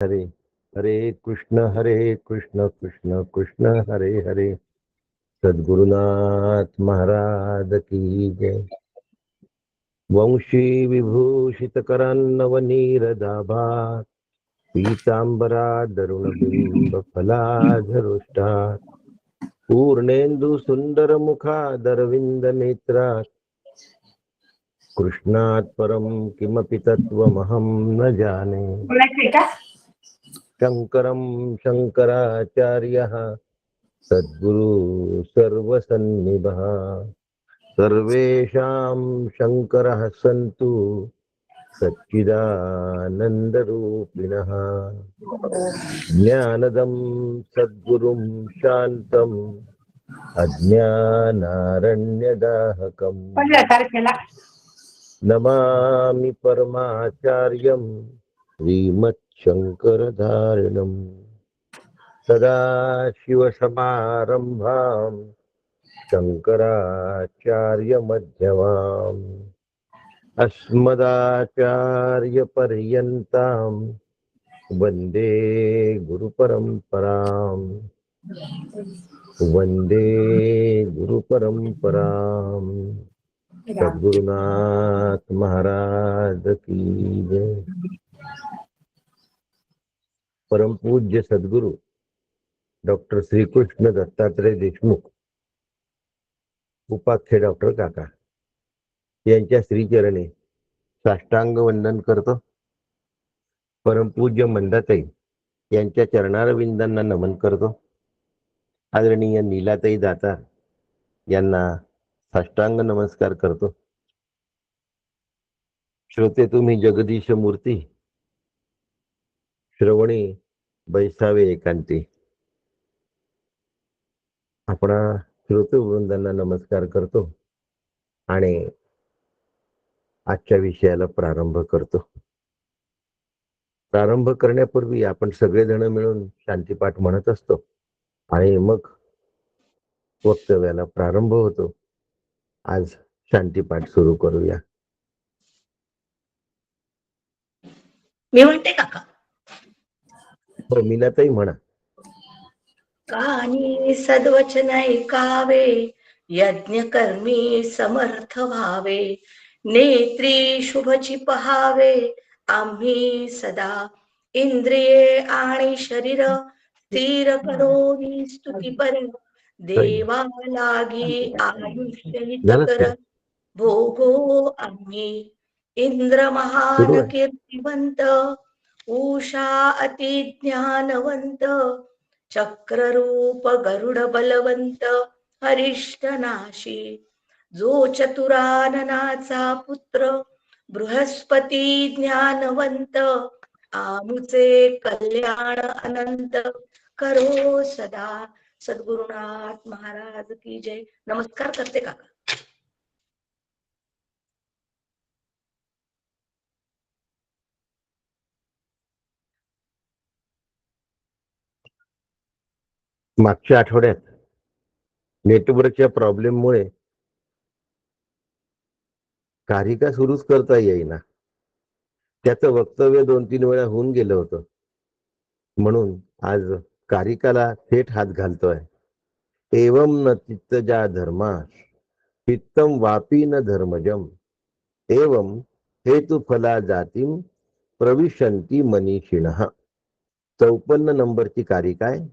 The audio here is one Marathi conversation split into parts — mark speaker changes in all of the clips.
Speaker 1: हरे हरे कृष्ण कृष्ण कृष्ण हरे हरे। सद्गुरुनाथ महाराज की जय। वंशी विभूषित करान्नवनीरदाभा पीतांबरा दरुण बिंब फलाधरुष्टा पूर्णेन्दु सुंदर मुखादरविंद नेत्रा कृष्णात् परम किमपि तत्त्वमहं न जाने। शंकरं शंकराचार्यः सद्गुरु सर्वसन्निभः सर्वेषां शंकरः सन्तु सच्चिदानन्दरूपिणः। ज्ञानदं सद्गुरुं शान्तं अज्ञानारण्यदाहकम् नमामि परमाचार्यं श्रीमच्छंकरधारिणम्। सदाशिवसमारम्भां शंकराचार्यमध्यमाम् अस्मदाचार्यपर्यन्तां वन्दे गुरुपरम्पराम्। वन्दे गुरुपरम्पराम्। सद्गुरुनाथ महाराज की जय। परम पूज्य सद्गुरु डॉक्टर श्रीकृष्ण दत्तात्रय देशमुख उपाख्य डॉक्टर काका यांच्या श्रीचरणी साष्टांग वंदन करतो। परमपूज्य मंदाताई यांच्या चरणारविंदांना नमन करतो। आदरणीय नीलाताई दातार यांना साष्टांग नमस्कार करतो। श्रोते तुम्ही जगदीश मूर्ती, श्रवणी बैसावे एकांती। आपण श्रोते वृंदांना नमस्कार करतो आणि आजच्या विषयाला प्रारंभ करतो। प्रारंभ करण्यापूर्वी आपण सगळेजण मिळून शांतीपाठ म्हणत असतो आणि मग वक्तव्याला प्रारंभ होतो। आज शांतीपाठ सुरू करूया।
Speaker 2: मी म्हणते काका,
Speaker 1: मीनाताई म्हणा।
Speaker 2: कानी सद्वचन ऐकावे, यज्ञ कर्मी समर्थ व्हावे, नेत्री शुभची पहावे आम्ही सदा, इंद्रिये आणि शरीर स्थिर करोनी स्तुती पर, देवा लागी आयुष्य हित कर भोगो आम्ही, इंद्र महान कीर्तिवंत, उषा अति ज्ञानवंत, चक्ररूप गरुड बलवंत, हरिष्ठ नाशी, जो चतुराननाचा पुत्र, बृहस्पती ज्ञानवंत, आमुचे कल्याण अनंत करो सदा। सद्गुरुनाथ महाराज की जय। नमस्कार करते काका।
Speaker 1: मागच्या आठवड्यात नेटवर्कच्या प्रॉब्लेममुळे कारिका सुरूच करता येईना। त्याचं वक्तव्य 2-3 वेळा होऊन गेलं होतं, म्हणून आज कारिकाला थेट हात घालतोय। एवं न चित्तजा धर्मा चित्तम वापी न धर्मजम, एवं हेतुफला जातीम प्रविशंती मनीषिणः। 54 नंबरची कारिका आहे।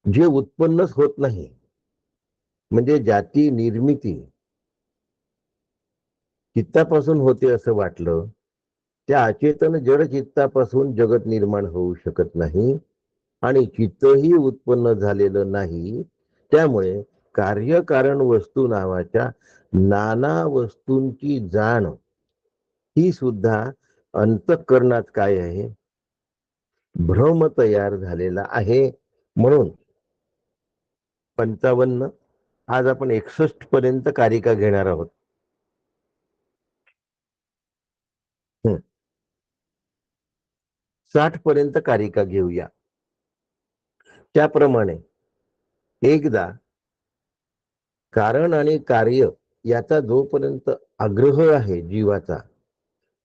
Speaker 1: जे उत्पन्नच होत नाही, म्हणजे ज्याची निर्मिती चित्तापासून होते असं वाटलं, त्या अचेतन जड चित्तापासून जगत निर्माण होऊ शकत नाही आणि चित्तही उत्पन्न झालेलं नाही। त्यामुळे कार्यकारण वस्तू नावाच्या नाना वस्तूंची जाण ही सुद्धा अंतःकरणात काय आहे, भ्रम तयार झालेला आहे। म्हणून 55 आज आपण 61 पर्यंत कारिका घेणार आहोत। 60 पर्यंत कारिका घेऊया। त्याप्रमाणे एकदा कारण आणि कार्य याचा जोपर्यंत आग्रह आहे जीवाचा,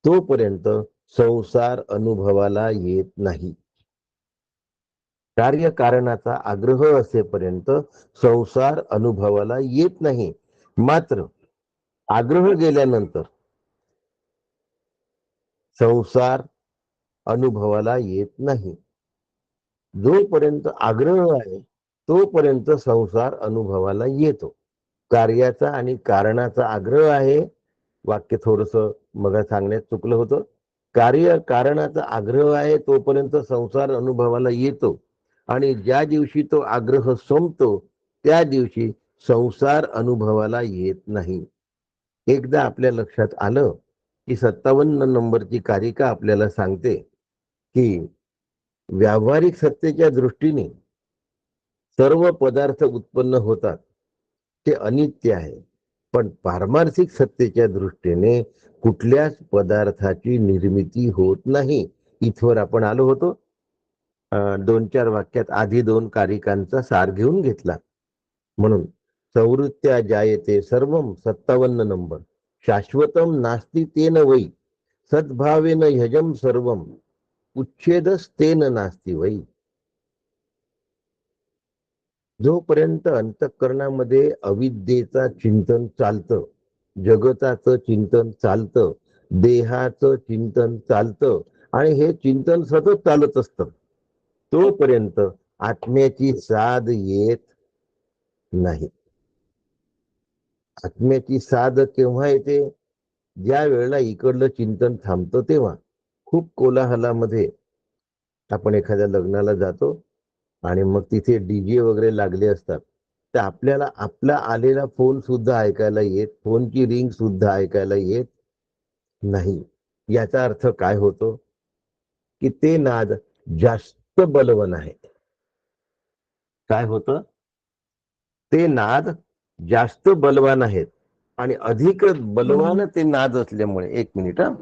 Speaker 1: तोपर्यंत संसार अनुभवाला येत नाही. कार्यकारणाचा आग्रह असेपर्यंत संसार अनुभवाला येत नाही. मात्र आग्रह गेल्यानंतर संसार अनुभवाला येत नाही. जोपर्यंत आग्रह आहे तोपर्यंत संसार अनुभवाला येतो. कार्याचा आणि कारणाचा आग्रह आहे. वाक्य थोडस मग सांगण्यात चुकलं होतं. कार्य कारणाचा आग्रह आहे तोपर्यंत संसार अनुभवाला येतो आणि ज्या दिवशी तो आग्रह संपतो त्या दिवशी संसार अनुभवाला येत नाही. एकदा आपल्या लक्षात आलं की 57 नंबरची कारिका आपल्याला सांगते की व्यावहारिक सत्तेच्या दृष्टीने सर्व पदार्थ उत्पन्न होतात ते अनित्य आहे, पण पारमार्थिक सत्तेच्या दृष्टीने कुठल्याच पदार्थाची निर्मिती होत नाही. इथवर आपण आलो होतो. 2-4 वाक्यात आधी 2 कारिकांचा सार घेऊन घेतला. म्हणून संवृत्त्या जायते सर्वम 57 नंबर शाश्वतम नास्ति तेन वै सद्भावेन ह्यजम सर्वम उच्छेदस्तेन नास्ति वै. जोपर्यंत अंतःकरणामध्ये अविद्येचा चिंतन चालतं, जगताचं चिंतन चालतं, देहाचं चिंतन चालतं आणि हे चिंतन सतत चालत असतं, तोपर्यंत आत्म्याची साध येत नाही. आत्म्याची साध केव्हा येते? ज्या वेळेला इकडलं चिंतन थांबतं तेव्हा. खूप कोलाहलामध्ये आपण एखाद्या लग्नाला जातो आणि मग तिथे डीजे वगैरे लागले असतात, तर आपल्याला आपला आलेला फोन सुद्धा ऐकायला येत, फोनची रिंग सुद्धा ऐकायला येत नाही. याचा अर्थ काय होतो की ते नाद जास्त बलवान आहेत. काय होतं? ते नाद जास्त बलवान आहेत आणि अधिक बलवान ते नाद असल्यामुळे. एक मिनिट हा.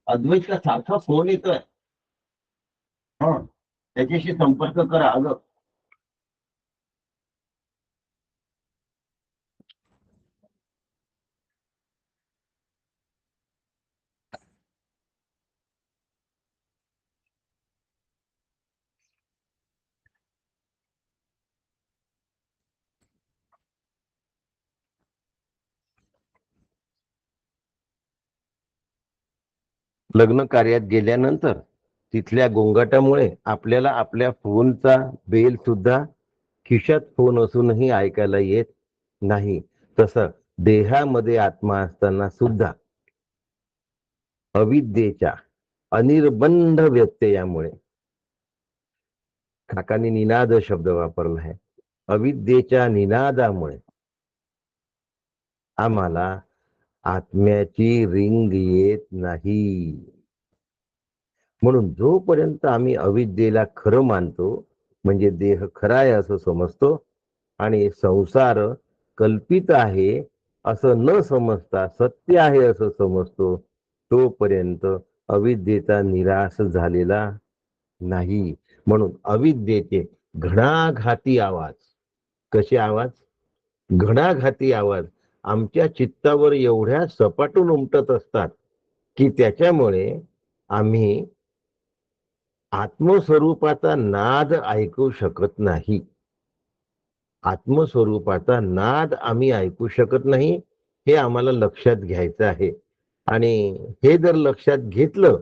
Speaker 1: अद्वैतचा सारखा फोन येतोय. हा, त्याच्याशी संपर्क करा. अगं लग्न कार्यात गेल्यानंतर तिथल्या गोंगाटामुळे आपल्याला आपल्या फोनचा बेल सुद्धा खिशात फोन असूनही ऐकायला येत नाही. तसं देहामध्ये आत्मा असताना सुद्धा अविद्येच्या अनिर्बंध व्यत्ययामुळे, काकांनी निनाद शब्द वापरला आहे, अविद्येच्या निनादामुळे आम्हाला आत्म्याची रिंग येत नाही. म्हणून जोपर्यंत आम्ही अविद्येला खरं मानतो, म्हणजे देह खरा आहे असं समजतो आणि संसार कल्पित आहे असं न समजता सत्य आहे असं समजतो, तोपर्यंत अविद्येचा निराश झालेला नाही. म्हणून अविद्येचे घणाघाती आवाज, कसे आवाज? घणाघाती आवाज आमच्या चित्तावर एवढ्या सपाटून उमटत असतात की त्याच्यामुळे आम्ही आत्मस्वरूपाचा नाद ऐकू शकत नाही. आत्मस्वरूपाचा नाद आम्ही ऐकू शकत नाही, हे आम्हाला लक्षात घ्यायचं आहे. आणि हे जर लक्षात घेतलं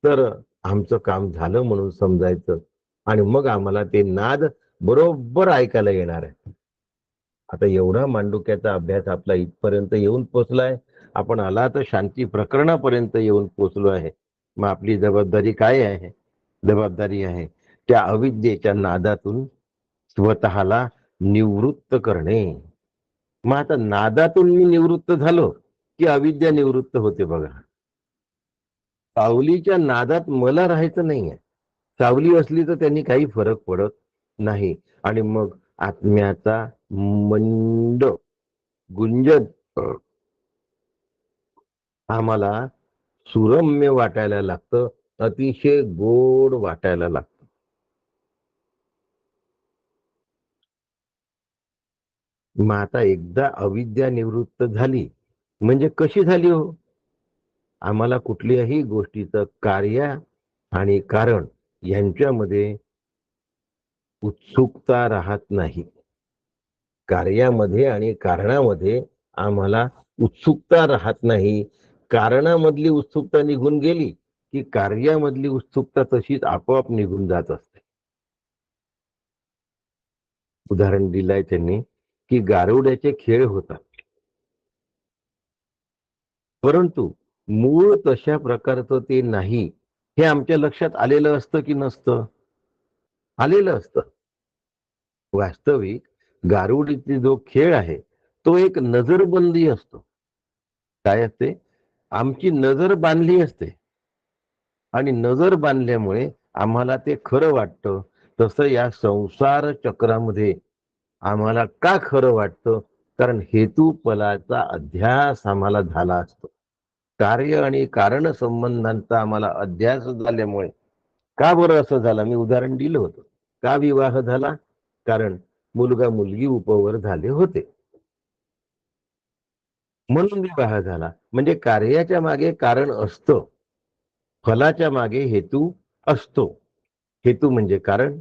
Speaker 1: तर आमचं काम झालं म्हणून समजायचं आणि मग आम्हाला ते नाद बरोबर ऐकायला येणार आहे. आता एवढा मांडुक्याचा अभ्यास आपला इथपर्यंत येऊन पोचलाय. आपण आला तर शांती प्रकरणापर्यंत येऊन पोचलो आहे. मग आपली जबाबदारी काय आहे? जबाबदारी आहे त्या अविद्येच्या नादातून स्वतःला निवृत्त करणे. मग आता नादातून मी निवृत्त झालो की अविद्या निवृत्त होते. बघा, सावलीच्या नादात मला राहायचं नाहीये. सावली असली तर त्यांनी काही फरक पडत नाही आणि मग आत्म्याचा मंद गुंजन आम्हाला सुरम्य वाटायला लागतं, अतिशय गोड वाटायला लागतं. मग आता एकदा अविद्या निवृत्त झाली म्हणजे कशी झाली हो? आम्हाला कुठल्याही गोष्टीचं कार्य आणि कारण यांच्यामध्ये उत्सुकता राहत नाही. कार्यामध्ये आणि कारणामध्ये आम्हाला उत्सुकता राहत नाही. कारणामधली उत्सुकता निघून गेली की कार्यामधली उत्सुकता तशीच आपोआप निघून जात असते. उदाहरण दिलंय त्यांनी की गारुड्याचे खेळ होतात, परंतु मूळ तशा प्रकारचं ते नाही हे आमच्या लक्षात आलेलं असतं की नसतं? आलेलं असतं. वास्तविक गारुडीचा जो खेळ आहे तो एक नजरबंदी असतो. काय असते? आमची नजर बांधली असते आणि नजर बांधल्यामुळे आम्हाला ते खरं वाटतं. तसं या संसार चक्रामध्ये आम्हाला का खरं वाटतं? कारण हेतुफलाचा अध्यास आम्हाला झाला असतो. कार्य आणि कारण संबंधांचा आम्हाला अध्यास झाल्यामुळे का बरं असं झालं? मी उदाहरण दिलं होतं. का विवाह झाला? कारण मुलगा मुलगी उपवर झाले होते म्हणून विवाह झाला. म्हणजे कार्याच्या मागे कारण असतं, फलाच्या मागे हेतू असतो. हेतू म्हणजे कारण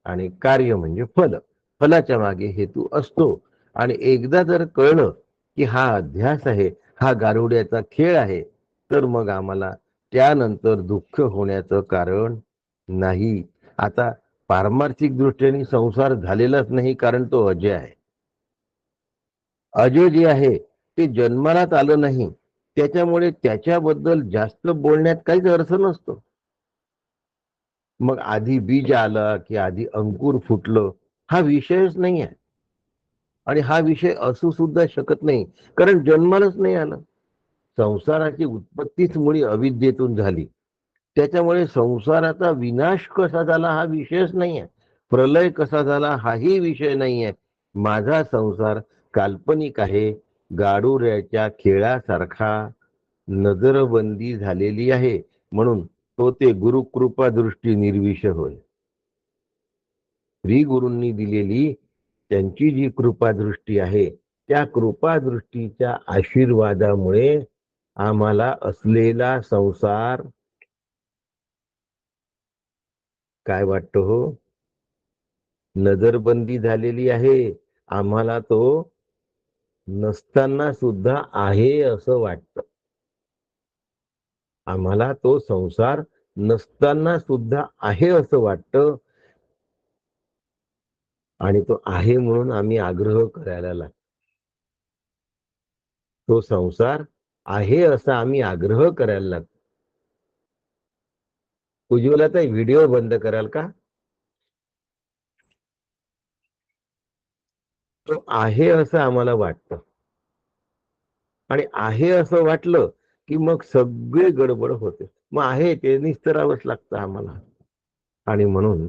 Speaker 1: आणि कार्य म्हणजे फल. फलाच्या मागे हेतू असतो. आणि एकदा जर कळलं की हा अध्यास आहे, हा गारुड्याचा खेळ आहे, तर मग आम्हाला त्यानंतर दुःख होण्याचं कारण नाही. आता पारमार्थिक दृष्टीने संसार झालेलाच नाही, कारण तो अजय आहे. अजय जे आहे ते जन्मालाच आलं नाही, त्याच्यामुळे त्याच्याबद्दल जास्त बोलण्यात काहीच अर्थ नसतो. मग आधी बीज आलं की आधी अंकुर फुटलं, हा विषयच नाही आहे. आणि हा विषय असू सुद्धा शकत नाही, कारण जन्मालाच नाही आलं. संसाराची उत्पत्तीच मुळी अविद्येतून झाली. त्याच्यामुळे संसाराचा विनाश कसा झाला हा विषयच नाही आहे. प्रलय कसा झाला हाही विषय नाही आहे. माझा संसार काल्पनिक आहे, गाडुऱ्याच्या खेळासारखा नजरबंदी झालेली आहे, म्हणून तो ते गुरुकृपा दृष्टी निर्विषय होय. श्री गुरूंनी दिलेली त्यांची जी कृपा दृष्टी आहे, त्या कृपा दृष्टीच्या आशीर्वादामुळे आम्हाला असलेला संसार काय वाटतो हो? नजरबंदी झालेली आहे. आम्हाला तो नसताना सुद्धा आहे असं वाटतं. आम्हाला तो संसार नसताना सुद्धा आहे असं वाटतं. आणि तो आहे म्हणून आम्ही आग्रह करायला लागतो. तो संसार आहे असा आम्ही आग्रह करायला लागतो. उज्ज्वलाताई, व्हिडिओ बंद कराल का? तो आहे असं आम्हाला वाटतं. आणि आहे असं वाटलं की मग सगळे गडबड होते. मग आहे ते निस्तरावंच लागतं आम्हाला. आणि म्हणून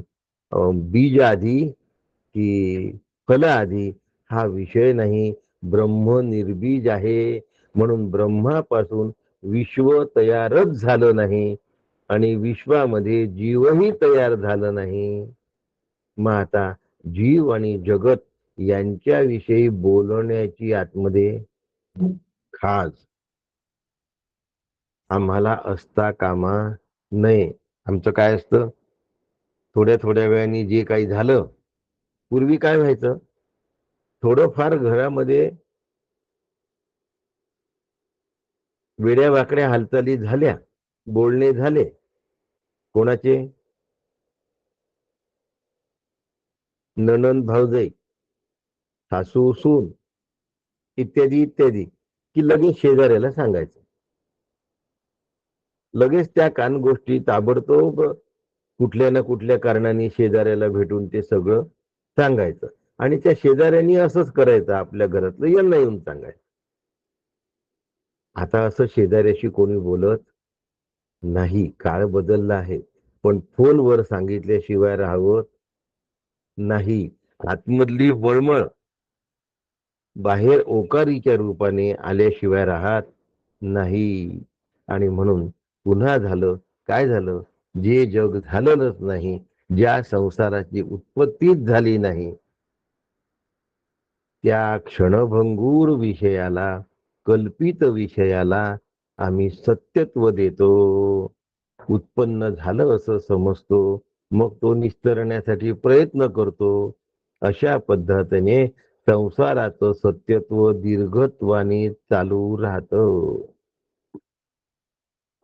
Speaker 1: बीज आधी की फल आधी हा विषय नाही. ब्रह्म निर्बीज आहे, म्हणून ब्रह्मापासून विश्व तयारच झालं नाही आणि विश्वामध्ये जीवही तयार झालं नाही. मग आता जीव आणि जगत यांच्याविषयी बोलण्याची आतमध्ये खास आम्हाला असता कामा नये. आमचं काय असतं? थोड्या थोड्या वेळाने जे काही झालं, पूर्वी काय व्हायचं? थोडंफार घरामध्ये वेड्या वाकड्या हालचाली झाल्या, बोलणे झाले, कोणाचे? नणंद भावजई, सासू सून, इत्यादी इत्यादी, की लगेच शेजाऱ्याला सांगायचं. लगेच त्या कान गोष्टी ताबडतोब कुठल्या ना कुठल्या कारणाने शेजाऱ्याला भेटून ते सगळं सांगायचं. आणि त्या शेजाऱ्यांनी असंच करायचं, आपल्या घरातलं यांना येऊन सांगायचं. आता असं शेजाऱ्याशी कोणी बोलत नाही. काळ बदलला आहे, पण फोनवर सांगितल्याशिवाय राहावं नाही. आतमधली वळमळ बाहेर ओकारीच्या रूपाने आल्याशिवाय राहत नाही. आणि म्हणून पुन्हा झालं, काय झालं? जे जग झालंच नाही, ज्या संसाराची उत्पत्तीच झाली नाही, त्या क्षणभंगूर विषयाला, कल्पित विषयाला आम्ही सत्यत्व देतो. उत्पन्न झालं असं समजतो, मग तो निस्तरण्यासाठी प्रयत्न करतो. अशा पद्धतीने संसाराचं सत्यत्व दीर्घत्वाने चालू राहतं.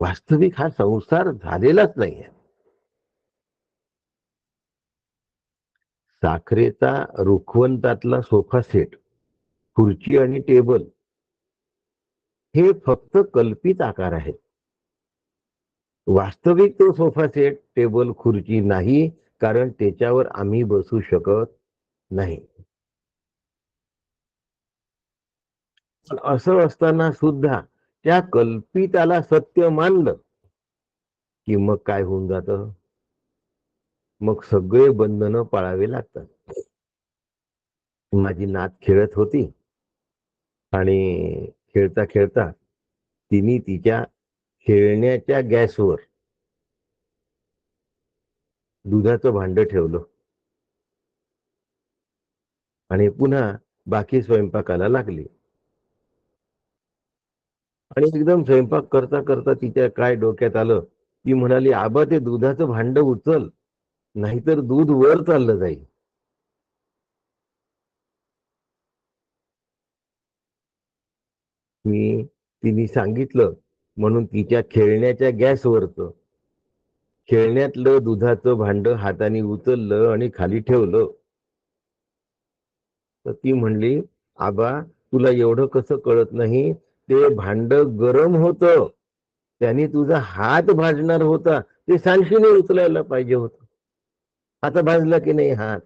Speaker 1: वास्तविक हा संसार झालेलाच नाहीये. साखरेचा रुखवंतातला सोफा सेट, खुर्ची आणि टेबल हे फक्त कल्पित आकार आहेत. वास्तविक तो सोफा सेट, टेबल, खुर्ची नाही, कारण त्याच्यावर आम्ही बसू शकत नाही. पण असं असताना सुद्धा त्या कल्पिताला सत्य मानलं की मग काय होऊन जातं? मग सगळे बंधनं पाळावे लागतात. माझी नात खेळत होती आणि खेळता खेळता तिने तिच्या खेळण्याच्या गॅसवर दुधाचं भांड ठेवलं आणि पुन्हा बाकी स्वयंपाकाला लागली. आणि एकदम स्वयंपाक करता करता तिच्या काय डोक्यात आलं, ती म्हणाली, आबा ते दुधाचं भांड उचल, नाहीतर दूध वर चाललं जाईल. तिने सांगितलं म्हणून तिच्या खेळण्याच्या गॅसवरचं खेळण्यातलं दुधाचं भांड हाताने उचललं आणि खाली ठेवलं. तर ती म्हणली, आबा तुला एवढं कसं कळत नाही, ते भांड गरम होतं, त्याने तुझा हात भाजणार होता, ते सांडशीने उचलायला पाहिजे होतं. आता भाजला की नाही हात?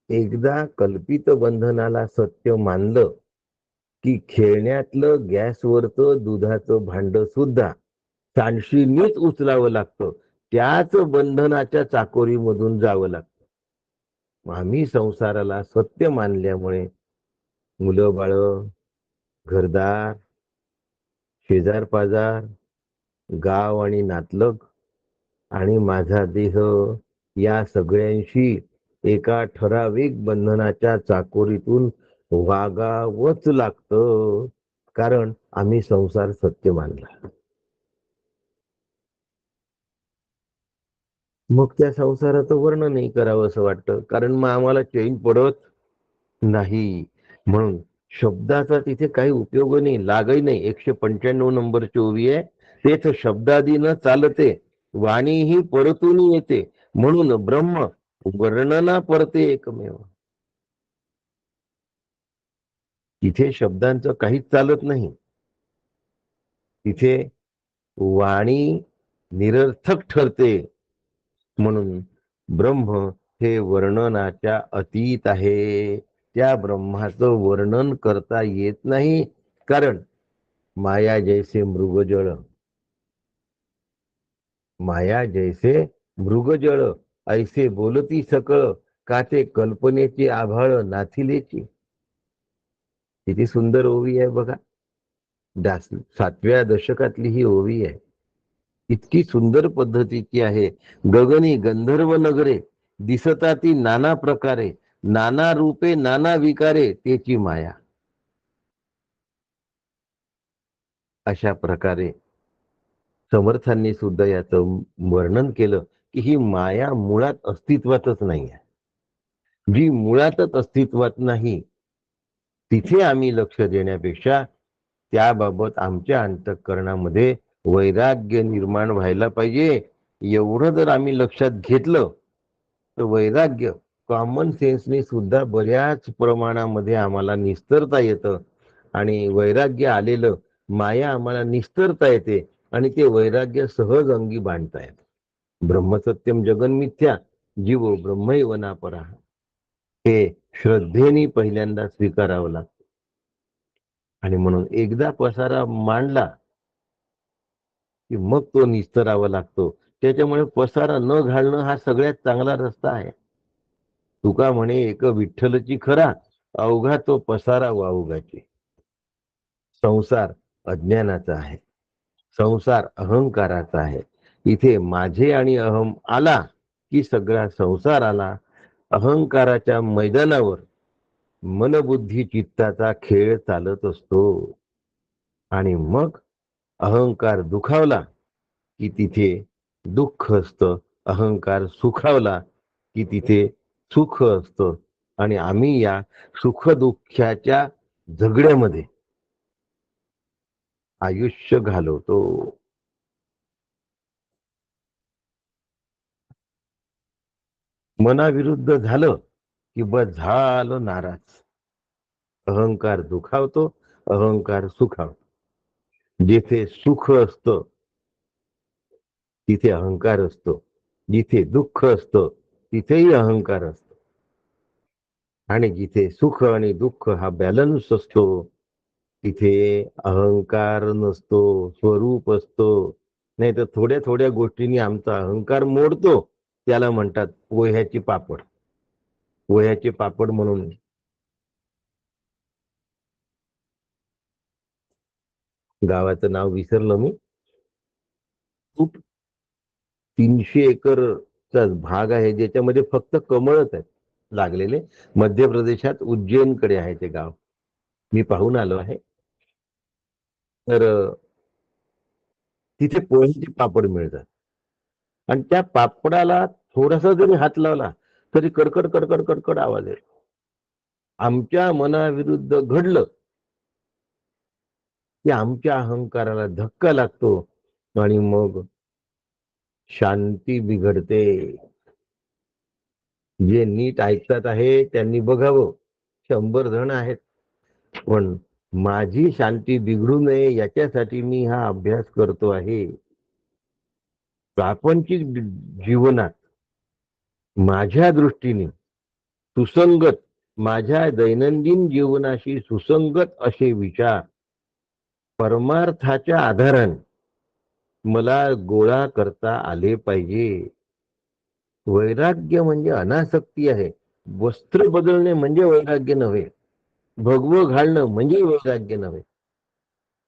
Speaker 1: एकदा कल्पित बंधनाला सत्य मानलं की खेळण्यातलं गॅसवरचं दुधाचं भांड सुद्धा सांडशीनीच उचलावं लागतं. त्याच बंधनाच्या चाकोरीमधून जावं लागतं. आम्ही संसाराला सत्य मानल्यामुळे मुलं बाळ, घरदार, शेजार पाजार, गाव आणि नातलग आणि माझा देह या सगळ्यांशी एका ठराविक बंधनाच्या चाकोरीतून वागावंच लागतं, कारण आम्ही संसार सत्य मानला. मग त्या संसाराचं वर्णनही करावं असं वाटतं, कारण मग आम्हाला चैन पडत नाही. म्हणून शब्दाचा तिथे काही उपयोग नाही, लागही नाही. 195 नंबरची ओवी आहे, तेच शब्दादी न चालते, वाणी ही परतून येते, म्हणून ब्रह्म वर्णना परते एकमेव. तिथे शब्दांचं काहीच चालत नाही. तिथे वाणी निरर्थक ठरते, म्हणून ब्रह्म हे वर्णनाच्या अतीत आहे. त्या ब्रह्माचं वर्णन करता येत नाही, कारण माया जैसे मृगजळ, माया जैसे मृगजळ, ऐसे बोलती सकळ, का ते कल्पनेची आभाळ नाथिलेची. किती सुंदर ओवी आहे बघा. 7व्या दशकातली ही ओवी आहे. इतकी सुंदर पद्धतीची आहे. गगनी गंधर्व नगरे दिसता ती नाना प्रकारे, नाना रूपे नाना विकारे त्याची माया. अशा प्रकारे समर्थांनी सुद्धा याचं वर्णन केलं की ही माया मुळात अस्तित्वातच नाही आहे. जी मुळातच अस्तित्वात नाही, तिथे आम्ही लक्ष देण्यापेक्षा त्याबाबत आमच्या अंतःकरणामध्ये वैराग्य निर्माण व्हायला पाहिजे. एवढं जर आम्ही लक्षात घेतलं तर वैराग्य कॉमन सेन्सने सुद्धा बऱ्याच प्रमाणामध्ये आम्हाला निस्तरता येतं, आणि वैराग्य आलेलं माया आम्हाला निस्तरता येते, आणि ते वैराग्य सहज अंगी बांधता येतं. ब्रह्मसत्यम जगन्मिथ्या जीवो ब्रह्मैव नापरा, हे श्रद्धेने पहिल्यांदा स्वीकारावं लागतं. आणि म्हणून एकदा पसारा मांडला की मग तो निस्तरावा लागतो. त्याच्यामुळे पसारा न घालणं हा सगळ्यात चांगला रस्ता आहे. तुका म्हणे एक विठ्ठलची खरा, अवघा तो पसारा वावगाची. संसार अज्ञानाचा आहे, संसार अहंकाराचा आहे. इथे माझे आणि अहम आला की सगळा संसार आला. अहंकाराच्या मैदानावर मनबुद्धी चित्ताचा खेळ चालत असतो. आणि मग अहंकार दुखावला की तिथे दुःख असतं, अहंकार सुखावला की तिथे सुख असतं. आणि आम्ही या सुख दुःखाच्या झगड्यामध्ये आयुष्य घालवतो. मनाविरुद्ध झालं की बस झालं नाराज. अहंकार दुखावतो, अहंकार सुखावतो. जिथे सुख असतं तिथे अहंकार असतो, जिथे दुःख असतं तिथेही अहंकार असतो. आणि जिथे सुख आणि दुःख हा बॅलन्स असतो तिथे अहंकार नसतो, स्वरूप असतो. नाही तर थोड्या थोड्या गोष्टींनी आमचा अहंकार मोडतो, त्याला म्हणतात पोह्याची पापड. पोह्याचे पापड म्हणून गावाचं नाव विसरलं मी. खूप 300 एकरचा भाग आहे ज्याच्यामध्ये फक्त कमळच आहेत लागलेले. मध्य प्रदेशात उज्जैनकडे आहे ते गाव. मी पाहून आलो आहे. तर तिथे पोह्याचे पापड मिळतात. आणि त्या पापडाला थोडासा जरी हात लावला तरी कडकड कडकड कडकड आवाज आहे. आमच्या मनाविरुद्ध घडलं की आमच्या अहंकाराला धक्का लागतो आणि मग शांती बिघडते. जे नीट ऐकतात आहे त्यांनी बघावं, 100 जण आहेत, पण माझी शांती बिघडू नये याच्यासाठी मी हा अभ्यास करतो आहे. प्रापंचिक जीवनात माझ्या दृष्टीने सुसंगत, माझ्या दैनंदिन जीवनाशी सुसंगत असे विचार परमार्थाच्या आधाराने मला गोळा करता आले पाहिजे. वैराग्य म्हणजे अनासक्ती आहे. वस्त्र बदलणे म्हणजे वैराग्य नव्हे. भगवं घालणं म्हणजे वैराग्य नव्हे.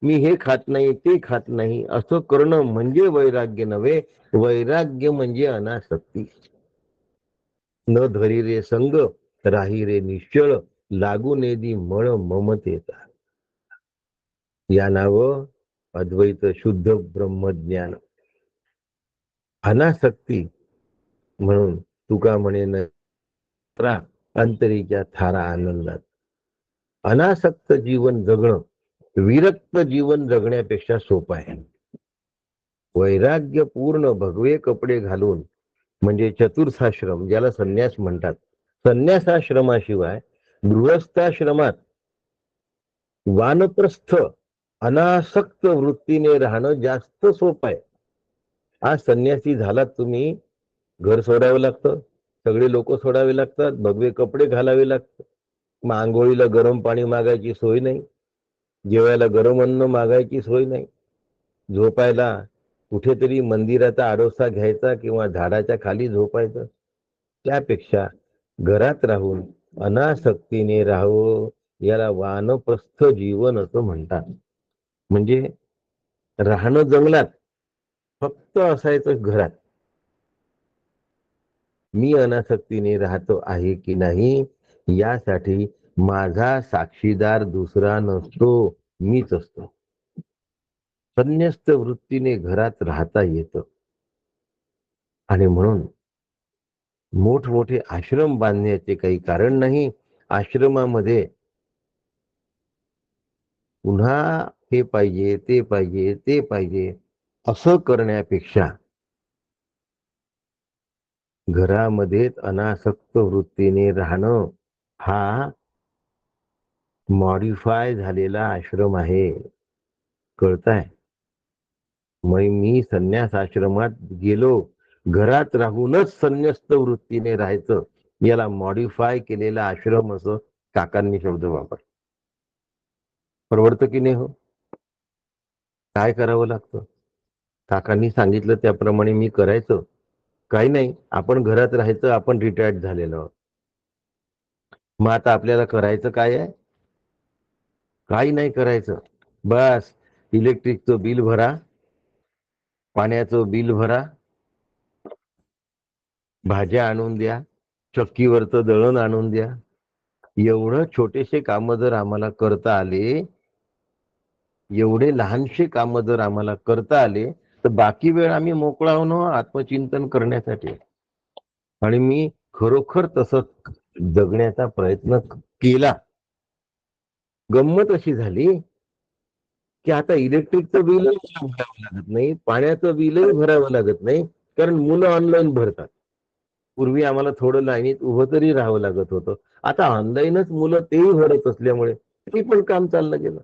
Speaker 1: मी हे खात नाही, ते खात नाही असं करणं म्हणजे वैराग्य नव्हे. वैराग्य म्हणजे अनासक्ती. न धरी रे संग, राही रे निश्चळ, लागू नेदी मळ ममतेचा. या नावं अद्वैत शुद्ध ब्रह्मज्ञान. अनासक्ती म्हणून तुका म्हणे न अंतरीच्या थारा आनंदात. अनासक्त जीवन जगणं विरक्त जीवन जगण्यापेक्षा सोपं आहे. वैराग्य पूर्ण भगवे कपडे घालून म्हणजे चतुर्थाश्रम ज्याला संन्यास म्हणतात, संन्यासाश्रमाशिवाय गृहस्थाश्रमात वानप्रस्थ अनासक्त वृत्तीने राहणं जास्त सोपं आहे. आज संन्यासी झालात तुम्ही, घर सोडावं लागतं, सगळे लोक सोडावे लागतात, भगवे कपडे घालावे लागतात. मग आंघोळीला गरम पाणी मागायची सोय नाही, जेवायला गरम अन्न मागायची सोय नाही, झोपायला कुठेतरी मंदिराचा आडोसा घ्यायचा किंवा झाडाच्या खाली झोपायचं. त्यापेक्षा घरात राहून अनासक्तीने राहावं, याला वानप्रस्थ जीवन असं म्हणतात. म्हणजे राहणं जंगलात, फक्त असायचं घरात. मी अनासक्तीने राहतो आहे की नाही यासाठी माझा साक्षीदार दुसरा नसतो, मीच असतो. संन्यस्त वृत्तीने घरात राहता येतं. आणि म्हणून मोठमोठे आश्रम बांधण्याचे काही कारण नाही. आश्रमामध्ये पुन्हा हे पाहिजे, ते पाहिजे, ते पाहिजे असं करण्यापेक्षा घरामध्येच अनासक्त वृत्तीने राहणं हा मॉडिफाय झालेला आश्रम आहे. कळताय? मग मी संन्यास आश्रमात गेलो, घरात राहूनच संन्यस्त वृत्तीने राहायचं, याला मॉडिफाय केलेला आश्रम असं काकांनी शब्द वापर. परवडतं की नाही हो? काय करावं लागतं? काकांनी सांगितलं त्याप्रमाणे मी करायचं. काही नाही, आपण घरात राहायचं, आपण रिटायर्ड झालेलो आहोत. मग आता आपल्याला करायचं काय आहे? काही नाही करायचं. बस इलेक्ट्रिकचं बिल भरा, पाण्याचं बिल भरा, भाज्या आणून द्या, चक्कीवरचं दळण आणून द्या. एवढं छोटेसे काम जर आम्हाला करता आले, एवढे लहानशे काम जर आम्हाला करता आले, तर बाकी वेळ आम्ही मोकळा होणं आत्मचिंतन करण्यासाठी. आणि मी खरोखर तसं जगण्याचा प्रयत्न केला. गंमत अशी झाली की आता इलेक्ट्रिकचं बिलही भरावं लागत नाही, पाण्याचं बिलही भरावं लागत नाही, कारण मुलं ऑनलाईन भरतात. पूर्वी आम्हाला थोडं लाईनीत उभं तरी राहावं लागत होतं. आता ऑनलाईनच मुलं तेही भरत असल्यामुळे ते पण काम चाललं गेलं.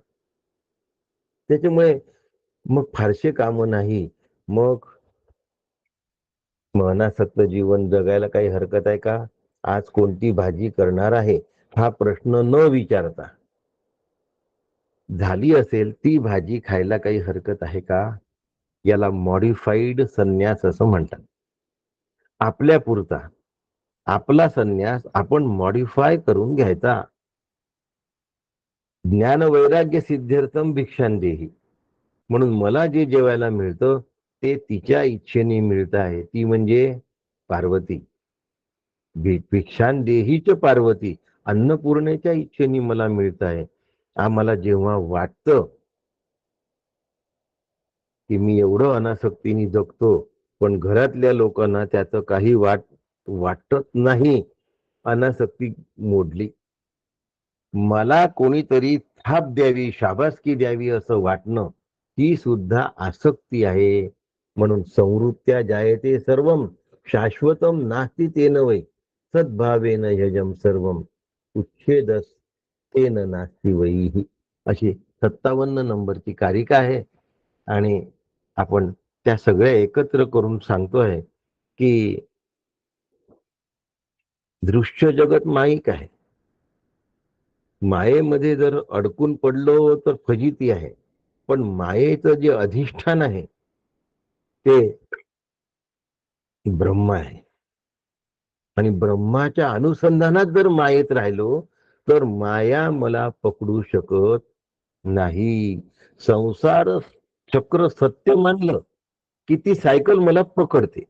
Speaker 1: त्याच्यामुळे मग फारसे काम नाही. मग अनासक्त जीवन जगायला काही हरकत आहे का? आज कोणती भाजी करणार आहे हा प्रश्न न विचारता झाली असेल ती भाजी खायला काही हरकत आहे का? याला मॉडिफाईड संन्यास असं म्हणतात. आपल्यापुरता आपला संन्यास आपण मॉडिफाय करून घ्यायचा. ज्ञान वैराग्य सिद्ध्यर्थम भिक्षांदेही. म्हणून मला जे जेवायला मिळतं ते तिच्या इच्छेने मिळत आहे, ती म्हणजे पार्वती. भिक्षांदेहीच पार्वती, अन्नपूर्णेच्या इच्छेने मला मिळत आहे. आम्हाला जेव्हा वाटतं की मी एवढं अनासक्तीने जगतो, पण घरातल्या लोकांना त्याचं काही वाटत नाही, अनासक्ती मोडली. मला कोणीतरी थाप द्यावी, शाबासकी द्यावी असं वाटणं, ती सुद्धा आसक्ती आहे. म्हणून संवृत्त्या जायते सर्वम, शाश्वतम नास्ति तेन वै, सद्भावेन यजम सर्वम, उच्छेदस तेन नास्ति वैही. अशी 57 नंबरची कारिका आहे. आणि आपण त्या सगळ्या एकत्र करून सांगतोय की दृश्य जगत माईक आहे. मायेमध्ये जर अडकून पडलो तर फजिती आहे. पण मायेचं जे अधिष्ठान आहे ते ब्रह्म आहे. आणि ब्रह्माच्या अनुसंधानात जर मायेत राहिलो तर माया मला पकडू शकत नाही. संसार चक्र सत्य मानलं की ती सायकल मला पकडते.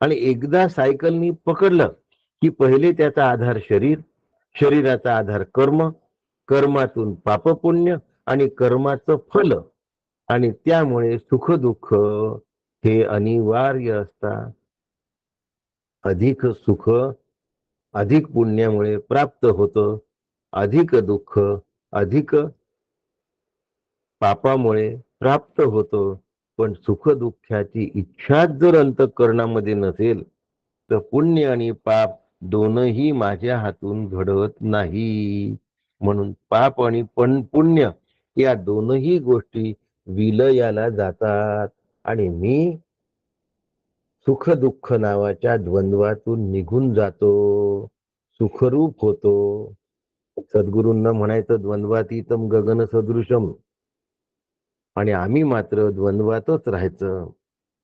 Speaker 1: आणि एकदा सायकलनी पकडलं की पहिले त्याचा आधार शरीर, शरीराचा आधार कर्म, कर्मातून पापपुण्य आणि कर्माचं फल. आणि त्यामुळे सुख दुःख हे अनिवार्य असतात. अधिक सुख अधिक पुण्यामुळे प्राप्त होतं, अधिक दुःख अधिक पापामुळे प्राप्त होतं. पण सुख दुःखाची इच्छाच जर अंतःकरणामध्ये नसेल तर पुण्य आणि पाप दोनही माझ्या हातून घडत नाही. म्हणून पाप आणि पुण्य या दोनही गोष्टी विलयाला जातात. आणि मी सुख दुःख नावाच्या द्वंद्वातून निघून जातो, सुखरूप होतो. सद्गुरूंना म्हणायचं द्वंद्वातीतम गगन सदृशम. आणि आम्ही मात्र द्वंद्वातच राहायचं.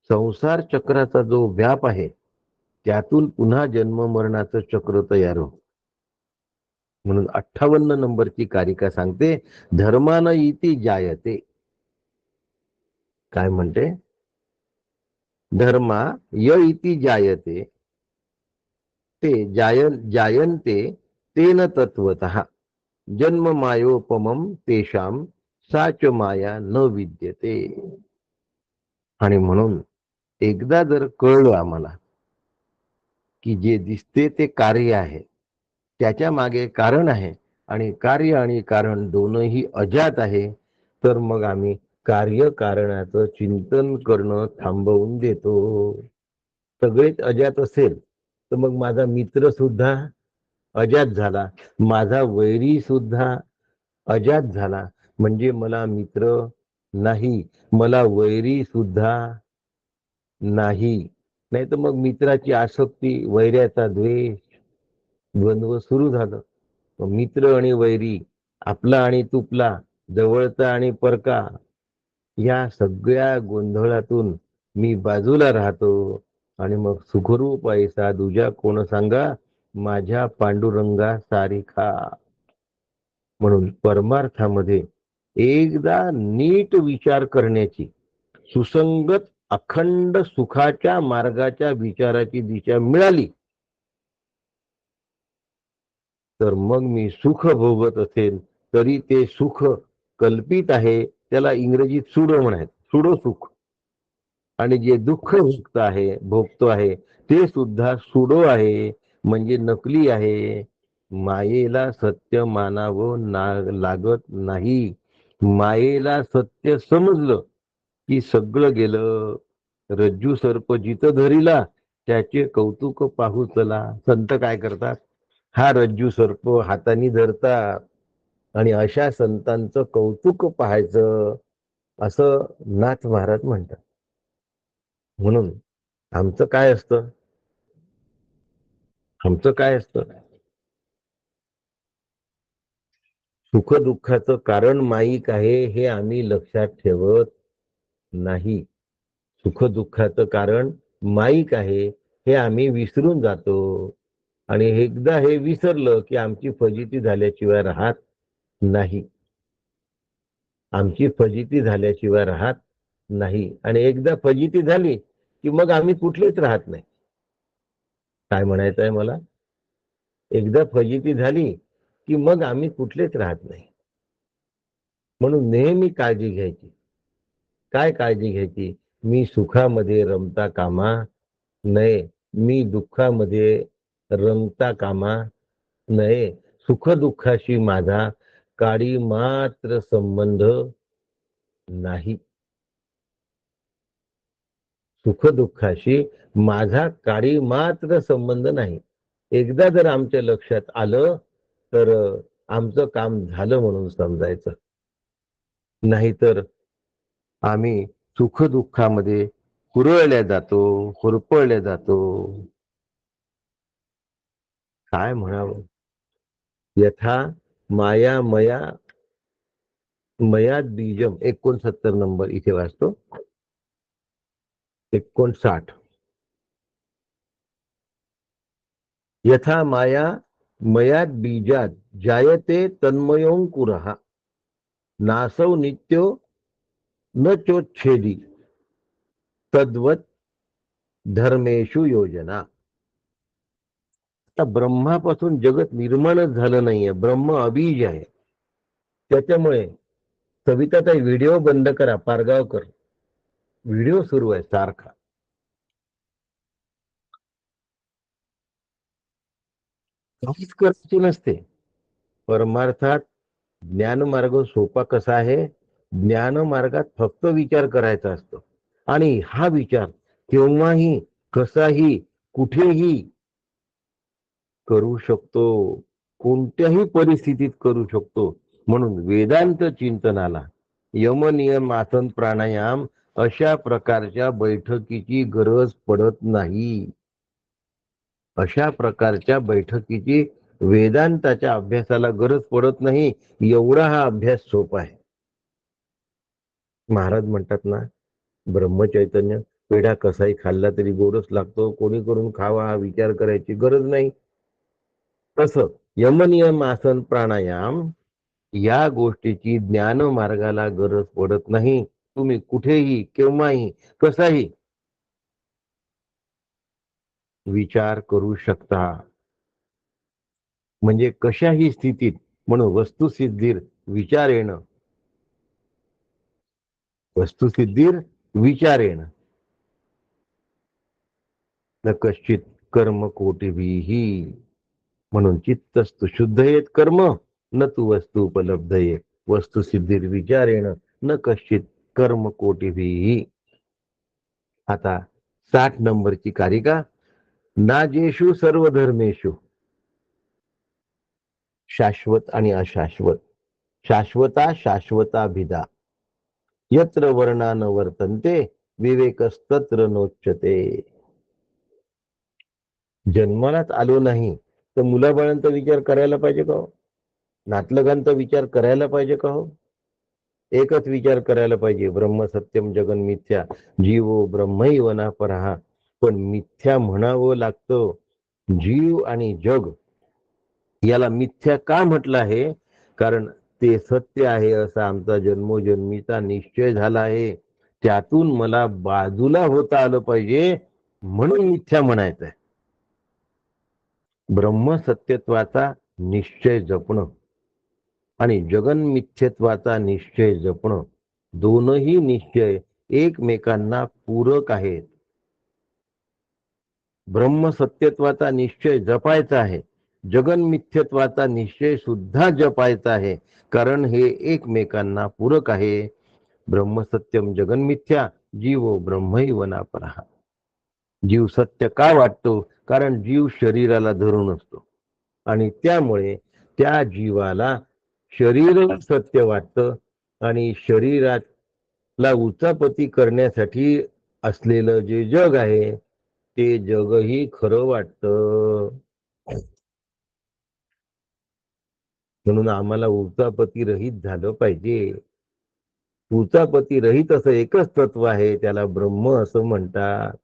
Speaker 1: संसार चक्राचा जो व्याप आहे त्यातून पुन्हा जन्म मरणाचं चक्र तयार हो. म्हणून 58 नंबरची कारिका सांगते, धर्मान इति जायते. काय म्हणते? धर्मा य इति जायते ते जायन्ते तेन तत्वतः जन्म मायोपमम तेषाम साच माया न विद्यते. आणि म्हणून एकदा जर कळलं आम्हाला की जे दिसते ते कार्य आहे, त्याच्या मागे कारण आहे, आणि कार्य आणि कारण दोनही अजात आहे, तर मग आम्ही कार्य कारणाचं चिंतन करणं थांबवून देतो. सगळेच अजात असेल तर मग माझा मित्र सुद्धा अजात झाला, माझा वैरी सुद्धा अजात झाला. म्हणजे मला मित्र नाही, मला वैरी सुद्धा नाही. नाही तर मग मित्राची आसक्ती, वैऱ्याचा द्वेष, द्वंद्व सुरू झालं. मित्र आणि वैरी, आपला आणि तुपला, जवळचा आणि परका, या सगळ्या गोंधळातून मी बाजूला राहतो. आणि मग सुखरूप ऐसा दुजा कोण सांगा, माझ्या पांडुरंगा सारिखा. म्हणून परमार्थामध्ये एकदा नीट विचार करण्याची, सुसंगत अखंड सुखाच्या मार्गाच्या विचाराची दिशा मिळाली, तर मग मी सुख भोगत असेल तरी ते सुख कल्पित आहे, त्याला इंग्रजीत सुडो म्हणायचं, सुडो सुख. आणि जे दुःख भोगतो आहे ते सुद्धा सुडो आहे, म्हणजे नकली आहे. मायेला सत्य मानावं लागत नाही. मायेला सत्य समजलं की सगळं गेलं. रज्जू सर्प जिथं धरिला त्याचे कौतुक पाहू चला. संत काय करतात, हा रज्जू सर्प हाताने धरतात आणि अशा संतांचं कौतुक पाहायचं, असं नाथ महाराज म्हणतात. म्हणून आमचं काय असतं, आमचं काय असतं, सुख दुःखाचं कारण माईक आहे हे आम्ही लक्षात ठेवत नाही. सुख दुःखाचं कारण माईक आहे हे आम्ही विसरून जातो. आणि एकदा हे विसरलं की आमची फजिती झाल्याशिवाय राहत नाही. आमची फजिती झाल्याशिवाय राहत नाही. आणि एकदा फजिती झाली की मग आम्ही कुठलेच राहत नाही. काय म्हणायचं आहे मला, एकदा फजिती झाली की मग आम्ही कुठलेच राहत नाही. म्हणून नेहमी काळजी घ्यायची. काय काळजी घ्यायची, मी सुखामध्ये रमता कामा नये, मी दुःखामध्ये रमता कामा नये. सुख दुःखाशी माझा काडी मात्र संबंध नाही. सुख दुःखाशी माझा काडी मात्र संबंध नाही. एकदा जर आमच्या लक्षात आलं तर आमचं काम झालं म्हणून समजायचं. नाहीतर आम्ही सुख दुःखामध्ये हुरळल्या जातो, होरपळल्या जातो. काय म्हणावं, यथा माया मया मयात बीजम, 69 नंबर इथे वाचतो, 59. यथा माया मयात बीजात जायते तन्मयोंकुरः नासौ नित्यो न चोच्छेदी तद्वत धर्मेशु योजना. आता ब्रह्मापासून जगत निर्माणच झालं नाहीये, ब्रह्म अबीज आहे. त्याच्यामुळे सविताताई व्हिडिओ बंद करा, पारगावकर व्हिडिओ सुरू आहे सारखा. काहीच करायचे नसते. परमार्थात ज्ञानमार्ग सोपा कसा आहे, ज्ञानमार्गात फक्त विचार करायचा असतो. आणि हा विचार केव्हाही कसाही कुठेही करू शकतो, कोणत्याही परिस्थितीत करू शकतो. म्हणून वेदांत चिंतनाला यम नियम आसन प्राणायाम अशा प्रकारच्या बैठकीची गरज पडत नाही. अशा प्रकारच्या बैठकीची वेदांताच्या अभ्यासाला गरज पडत नाही. एवढा हा अभ्यास सोपा आहे. महाराज म्हणतात ना, ब्रह्मचैतन्य पेढा कसाही खाल्ला तरी गोडच लागतो, कोणी करून खावा हा विचार करायची गरज नाही. तसं यमनियम आसन प्राणायाम या गोष्टीची ज्ञान मार्गाला गरज पडत नाही. तुम्ही कुठेही केव्हाही कसाही विचार करू शकता. म्हणजे कशाही स्थितीत, म्हणून वस्तुसिद्धीर विचारेण, वस्तुसिद्धीर विचारेण न कश्चित कर्म कोटिभिही. म्हणून चित्तस्तु शुद्धयेत कर्म न तू वस्तू उपलब्धये वस्तुसिद्धीर विचारेण न कश्चित कर्म कोटिभिही. आता 60 नंबरची कारिका. नाजेषु सर्व धर्मेषु, शाश्वत आणि अशाश्वत, शाश्वता शाश्वता भिदा, यत्र वर्णा न वर्तन्ते विवेकस्तत्र नोच्यते. जन्मालाच आलो नाही तर मुलाबाळांचा विचार करायला पाहिजे का हो, नातलगांचा विचार करायला पाहिजे का हो. एकच विचार करायला पाहिजे, ब्रह्म सत्यम जगन मिथ्या जीवो ब्रह्मैव न परहा. पण मिथ्या म्हणावं लागतं. जीव आणि जग याला मिथ्या का म्हटलं आहे, कारण ते सत्य आहे असा आमचा जन्मोजन्मीचा निश्चय झाला आहे. त्यातून मला बाजूला होता आलं पाहिजे म्हणून मिथ्या म्हणायचं आहे. ब्रह्म सत्यत्वाचा निश्चय जपणं आणि जगन्मिथ्यत्वाचा निश्चय जपणं, दोनही निश्चय एकमेकांना पूरक आहेत. ब्रह्मसत्यत्वाचा निश्चय जपायचा आहे, जगन्मिथ्यत्वाचा निश्चय सुद्धा जपायचा आहे, कारण हे एकमेकांना पूरक आहे. ब्रह्मसत्यम जगन्मिथ्या, जीवो ब्रह्मैव नापरः. जीव सत्य का वाटतो? कारण जीव शरीराला धरून असतो आणि त्यामुळे त्या जीवाला शरीर सत्य वाटतं आणि शरीराला उचापती करण्यासाठी असलेलं जे जग आहे ते जगही खरं वाटतं. म्हणून आम्हाला उचापती रहित झालं पाहिजे. उचापती रहित असं एकच तत्व आहे, त्याला ब्रह्म असं म्हणतात.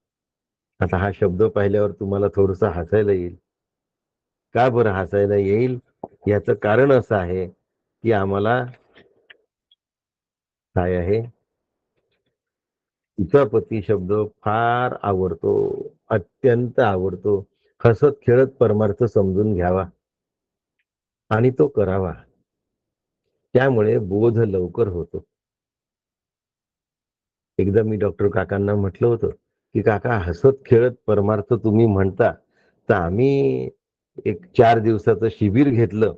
Speaker 1: आता हा शब्द पाहिल्यावर तुम्हाला थोडस हसायला येईल. का बरं हसायला येईल? याचं कारण असं आहे की आम्हाला काय आहे, उचापती शब्द फार आवडतो, अत्यंत आवडतो. हसत खेळत परमार्थ समजून घ्यावा आणि तो करावा, त्यामुळे बोध लवकर होतो. एकदा मी डॉक्टर काकांना म्हटलं होतं की काका, हसत खेळत परमार्थ तुम्ही म्हणता, तर आम्ही एक 4 दिवसाचं शिबिर घेतलं,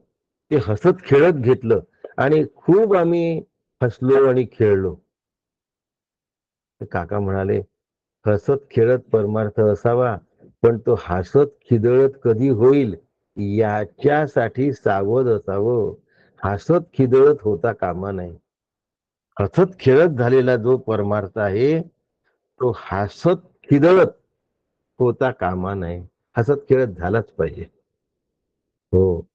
Speaker 1: ते हसत खेळत घेतलं आणि खूप आम्ही हसलो आणि खेळलो. तर काका म्हणाले, हसत खेळत परमार्थ असावा, पण तो हसत खिदळत कधी होईल याच्यासाठी सावध असावं. हसत खिदळत होता कामा नये. हसत खेळत झालेला जो परमार्थ आहे तो हसत खिदळत होता कामा नये. हसत खेळत झालाच पाहिजे. हो.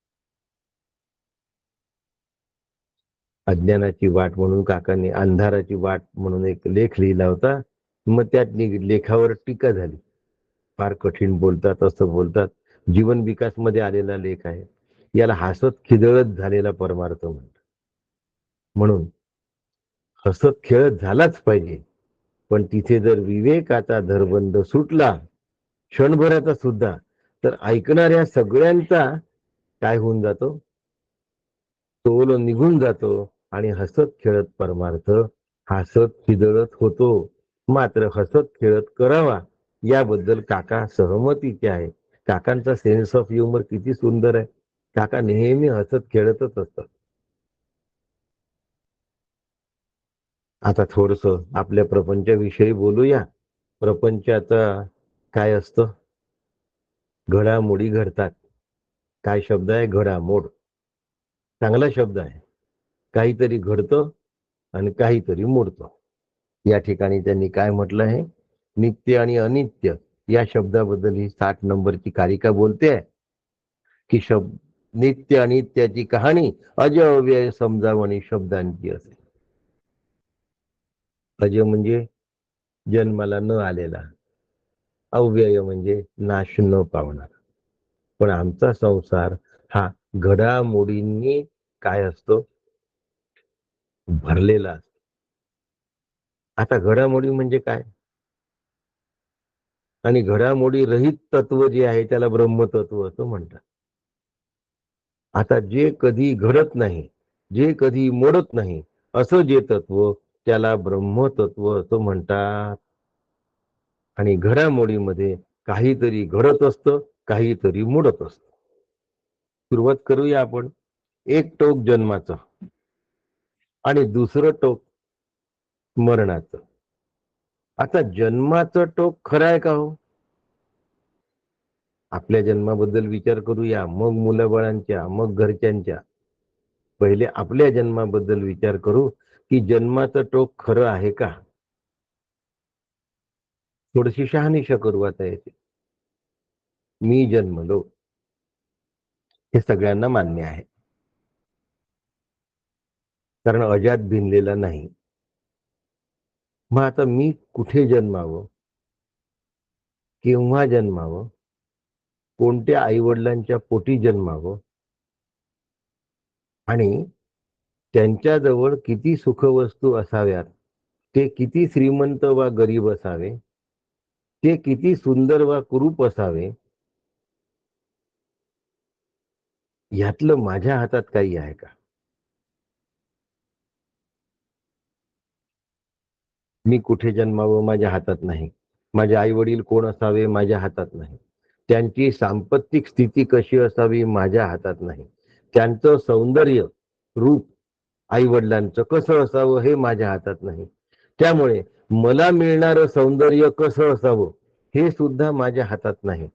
Speaker 1: अज्ञानाची वाट म्हणून काकांनी अंधाराची वाट म्हणून एक लेख लिहिला होता. मग त्या लेखावर टीका झाली. फार कठीण बोलतात, असं बोलतात. जीवन विकास मध्ये आलेला लेख आहे. याला हसत खिदळत झालेला परमार्थ म्हणतात. म्हणून हसत खेळत झालाच पाहिजे, पण तिथे जर विवेकाचा धरबंध सुटला क्षणभराचा सुद्धा, तर ऐकणाऱ्या सगळ्यांचा काय होऊन जातो, तोल निघून जातो आणि हसत खेळत परमार्थ हसत खिदळत होतो. मात्र हसत खेळत करावा याबद्दल काका सहमतीचे आहे. काकांचा सेन्स ऑफ ह्युमर किती सुंदर आहे. काका नेहमी हसत खेळतच असतात. आता थोडस आपल्या प्रपंचाविषयी बोलूया. प्रपंचाचा काय असतं, घडामोडी घडतात. काय शब्द आहे, घडामोड. चांगला शब्द आहे. काहीतरी घडतं आणि काहीतरी मोडतं. या ठिकाणी त्यांनी काय म्हटलं आहे, नित्य आणि अनित्य या शब्दाबद्दल ही 60 नंबरची कारिका बोलते की नित्य अनित्याची कहाणी अज अव्यय समजावणी शब्दांची असे. अज म्हणजे जन्माला न आलेला, अव्यय म्हणजे नाश न पावणार. पण आमचा संसार हा घडामोडींनी काय असतो, भरलेला असतो. आता घडामोडी म्हणजे काय, आणि घडामोडी रहित तत्व जे आहे त्याला ब्रह्मतत्व असं म्हणतात. आता जे कधी घडत नाही, जे कधी मोडत नाही, असं जे तत्व त्याला ब्रह्मतत्व असं म्हणतात. आणि घडामोडीमध्ये काहीतरी घडत असतं, काहीतरी मोडत असतं. सुरुवात करूया आपण. एक टोक जन्माचं आणि दुसरं टोक मरणाचं. आता जन्माचं टोक खरं आहे का हो? आपल्या जन्माबद्दल विचार करूया, मग मुलाबाळांच्या, मग घरच्यांच्या. पहिले आपल्या जन्माबद्दल विचार करू की जन्माचं टोक खरं आहे का. थोडीशी शहानिशा करू आता याची. मी जन्मलो हे सगळ्यांना मान्य आहे, कारण अजात भिनलेला नाही. मग आता मी कुठे जन्मावं, केव्हा जन्मावं, कोणत्या आईवडिलांच्या पोटी जन्मावं, आणि त्यांच्याजवळ किती सुखवस्तू असाव्यात, ते किती श्रीमंत वा गरीब असावे, ते किती सुंदर वा कुरूप असावे, यातलं माझ्या हातात काही आहे का? मी कुठे जन्मावं माझ्या हातात नाही. माझे आई वडील कोण असावे माझ्या हातात नाही. त्यांची सांपत्तिक स्थिती कशी असावी माझ्या हातात नाही. त्यांचं सौंदर्य, रूप आई वडिलांचं कसं असावं हे माझ्या हातात नाही. त्यामुळे मला मिळणारं सौंदर्य कसं असावं हे सुद्धा माझ्या हातात नाही.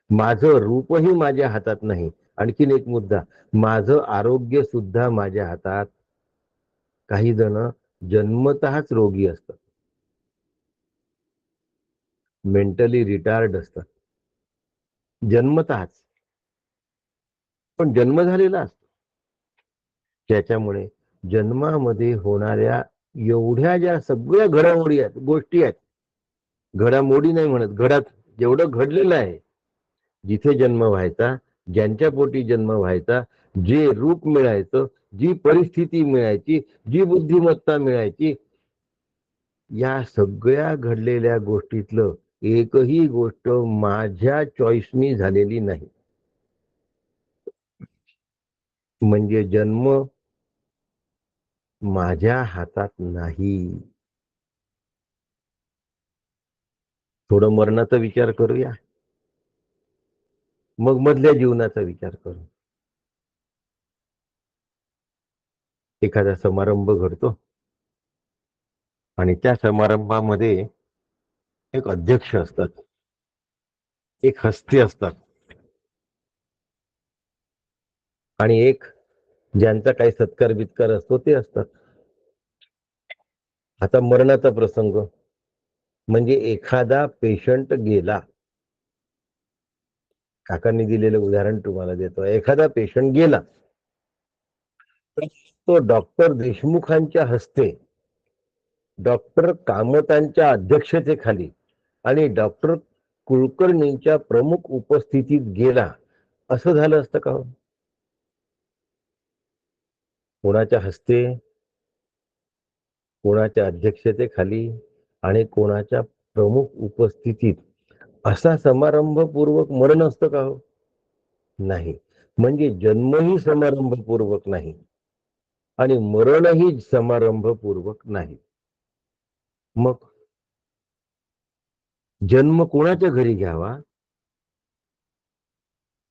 Speaker 1: माझं रूपही माझ्या हातात नाही. आणखीन एक मुद्दा, माझं आरोग्य सुद्धा माझ्या हातात. काही जण जन्मतःच रोगी असतात, मेंटली रिटायर्ड असतात जन्मतःच, पण जन्म झालेला असतो. त्याच्यामुळे जन्मामध्ये होणाऱ्या एवढ्या ज्या सगळ्या घडामोडी आहेत, गोष्टी आहेत, घडामोडी नाही म्हणत, घडात जेवढं घडलेलं आहे, जिथे जन्म व्हायचा, ज्यांच्या पोटी जन्म व्हायचा, जे रूप मिळायचं, जी परिस्थिती मिळायची, जी बुद्धिमत्ता मिळायची, या सगळ्या घडलेल्या गोष्टीतलं एकही गोष्ट माझ्या चॉईसनी झालेली नाही. म्हणजे जन्म माझ्या हातात नाही. थोडं मरणाचा विचार करूया, मग मधल्या जीवनाचा विचार करू. एखादा समारंभ घडतो आणि त्या समारंभामध्ये एक अध्यक्ष असतात, एक हस्ती असतात आणि एक ज्यांचा काही सत्कार बित्कार असतो ते असतात. आता मरणाचा प्रसंग म्हणजे एखादा पेशंट गेला. काकांनी दिलेलं उदाहरण तुम्हाला देतो. एखादा पेशंट गेला तर तो डॉक्टर देशमुखांच्या हस्ते, डॉक्टर कामतांच्या अध्यक्षतेखाली आणि डॉक्टर कुलकर्णींच्या प्रमुख उपस्थितीत गेला, असं झालं असतं का हो? कोणाच्या हस्ते, कोणाच्या अध्यक्षतेखाली आणि कोणाच्या प्रमुख उपस्थितीत असा समारंभपूर्वक मरण असतं का हो? नाही. म्हणजे जन्मही समारंभपूर्वक नाही आणि मरणही समारंभपूर्वक नाही. मग जन्म कोणाच्या घरी घ्यावा,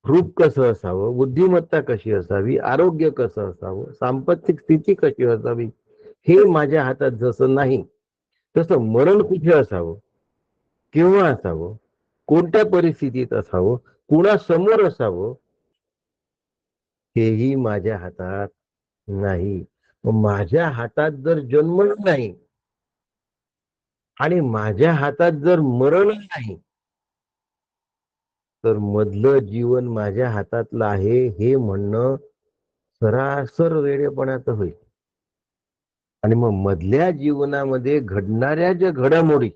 Speaker 1: रूप कसं असावं, बुद्धिमत्ता कशी असावी, आरोग्य कसं असावं, सांपत्तिक स्थिती कशी असावी, हे माझ्या हातात जसं नाही, तसं मरण कुठे असावं, केव्हा असावं, कोणत्या परिस्थितीत असावं, कुणासमोर असावं, हेही माझ्या हातात नाही. मग माझ्या हातात जर जन्म नाही आणि माझ्या हातात जर मरण नाही, तर मधलं जीवन माझ्या हातातलं आहे हे म्हणणं सरासर वेडेपणाचं होईल. आणि मग मधल्या जीवनामध्ये घडणाऱ्या ज्या घडामोडी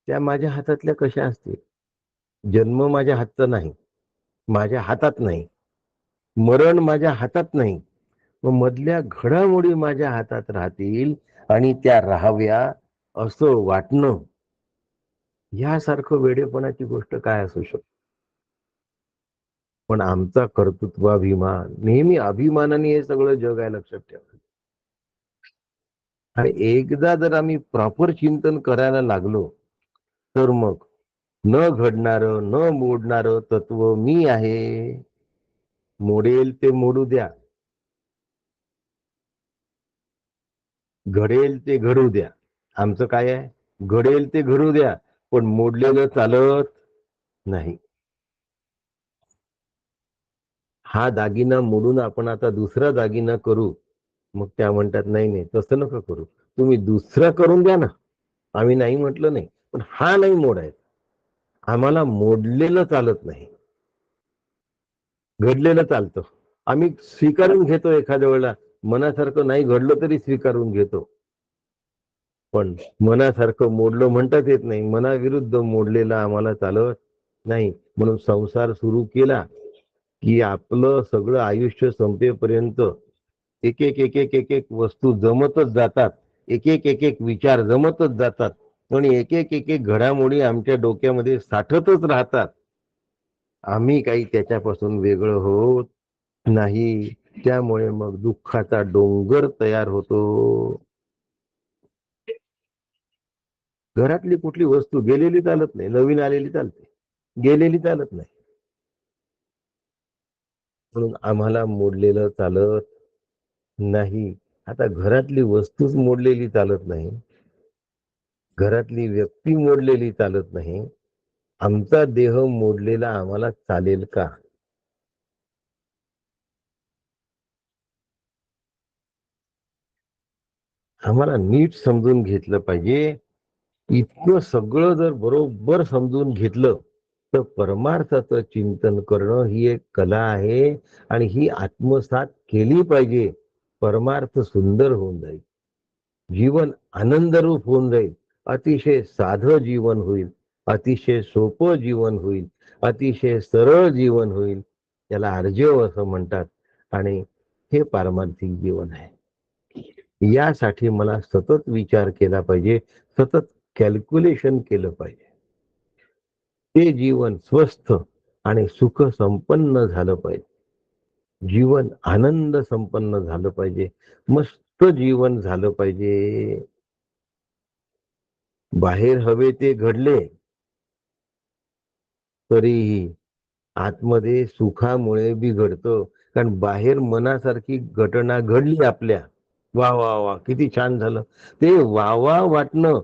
Speaker 1: त्या माझ्या हातातल्या कशा असतील? जन्म माझ्या हातचा नाही, माझ्या हातात नाही. मरण माझ्या हातात नाही. मग मधल्या घडामोडी माझ्या हातात राहतील आणि त्या राहाव्या असं वाटणं, यासारखं वेडेपणाची गोष्ट काय असू शकते? पण आमचा कर्तृत्वाभिमान, नेहमी अभिमानाने हे सगळं जग आहे, लक्षात ठेवा. आणि एकदा जर आम्ही प्रॉपर चिंतन करायला लागलो, तर मग न घडणारं न मोडणारं तत्व मी आहे. मोडेल ते मोडू द्या, घडेल ते घडू द्या. आमचं काय आहे? घडेल ते घडू द्या, पण मोडलेलं चालत नाही. हा दागिना मोडून आपण आता दुसरा दागिना करू, मग त्या म्हणतात नाही नाही तसं नका करू, तुम्ही दुसरा करून द्या ना. आम्ही नाही म्हटलं नाही, पण हा नाही मोडायचा. आम्हाला मोडलेलं चालत नाही, घडलेलं चालतं. आम्ही स्वीकारून घेतो एखाद्या वेळेला, मनासारखं नाही घडलं तरी स्वीकारून घेतो. पण मनासारखं मोडलं म्हणताच येत नाही. मनाविरुद्ध मोडलेलं आम्हाला चालत नाही. म्हणून संसार सुरू केला की आपलं सगळं आयुष्य संपेपर्यंत एक एक एक एक एक एक वस्तू जमतच जातात, एक एक एक एक विचार जमतच जातात आणि एक एक एक एक घडामोडी आमच्या डोक्यामध्ये साठतच राहतात. आम्ही काही त्याच्यापासून वेगळं होत नाही. त्यामुळे मग दुःखाचा डोंगर तयार होतो. घरातली कुठली वस्तू गेलेली चालत नाही, नवीन आलेली चालते, गेलेली चालत नाही. म्हणून आम्हाला मोडलेलं चालत नाही. आता घरातली वस्तूच मोडलेली चालत नाही, घरातली व्यक्ती मोडलेली चालत नाही, आमचा देह मोडलेला आम्हाला चालेल का? आम्हाला नीट समजून घेतलं पाहिजे. इतकं सगळं जर बरोबर समजून घेतलं तर परमार्थाचं चिंतन करणं ही एक कला आहे आणि ही आत्मसात केली पाहिजे. परमार्थ सुंदर होऊन जाईल, जीवन आनंदरूप होऊन जाईल, अतिशय साधं जीवन होईल, अतिशय सोपं जीवन होईल, अतिशय सरळ जीवन होईल. त्याला आर्जव असं म्हणतात आणि हे पारमार्थिक जीवन आहे. यासाठी मला सतत विचार केला पाहिजे, सतत कॅल्क्युलेशन केलं पाहिजे. ते जीवन स्वस्थ आणि सुख संपन्न झालं पाहिजे, जीवन आनंद संपन्न झालं पाहिजे, मस्त जीवन झालं पाहिजे. बाहेर हवे ते घडले तरीही आतमध्ये सुखामुळे बिघडतं. कारण बाहेर मनासारखी घटना घडली आपल्या, वा वा वा किती छान झालं, ते वा वा वाटणं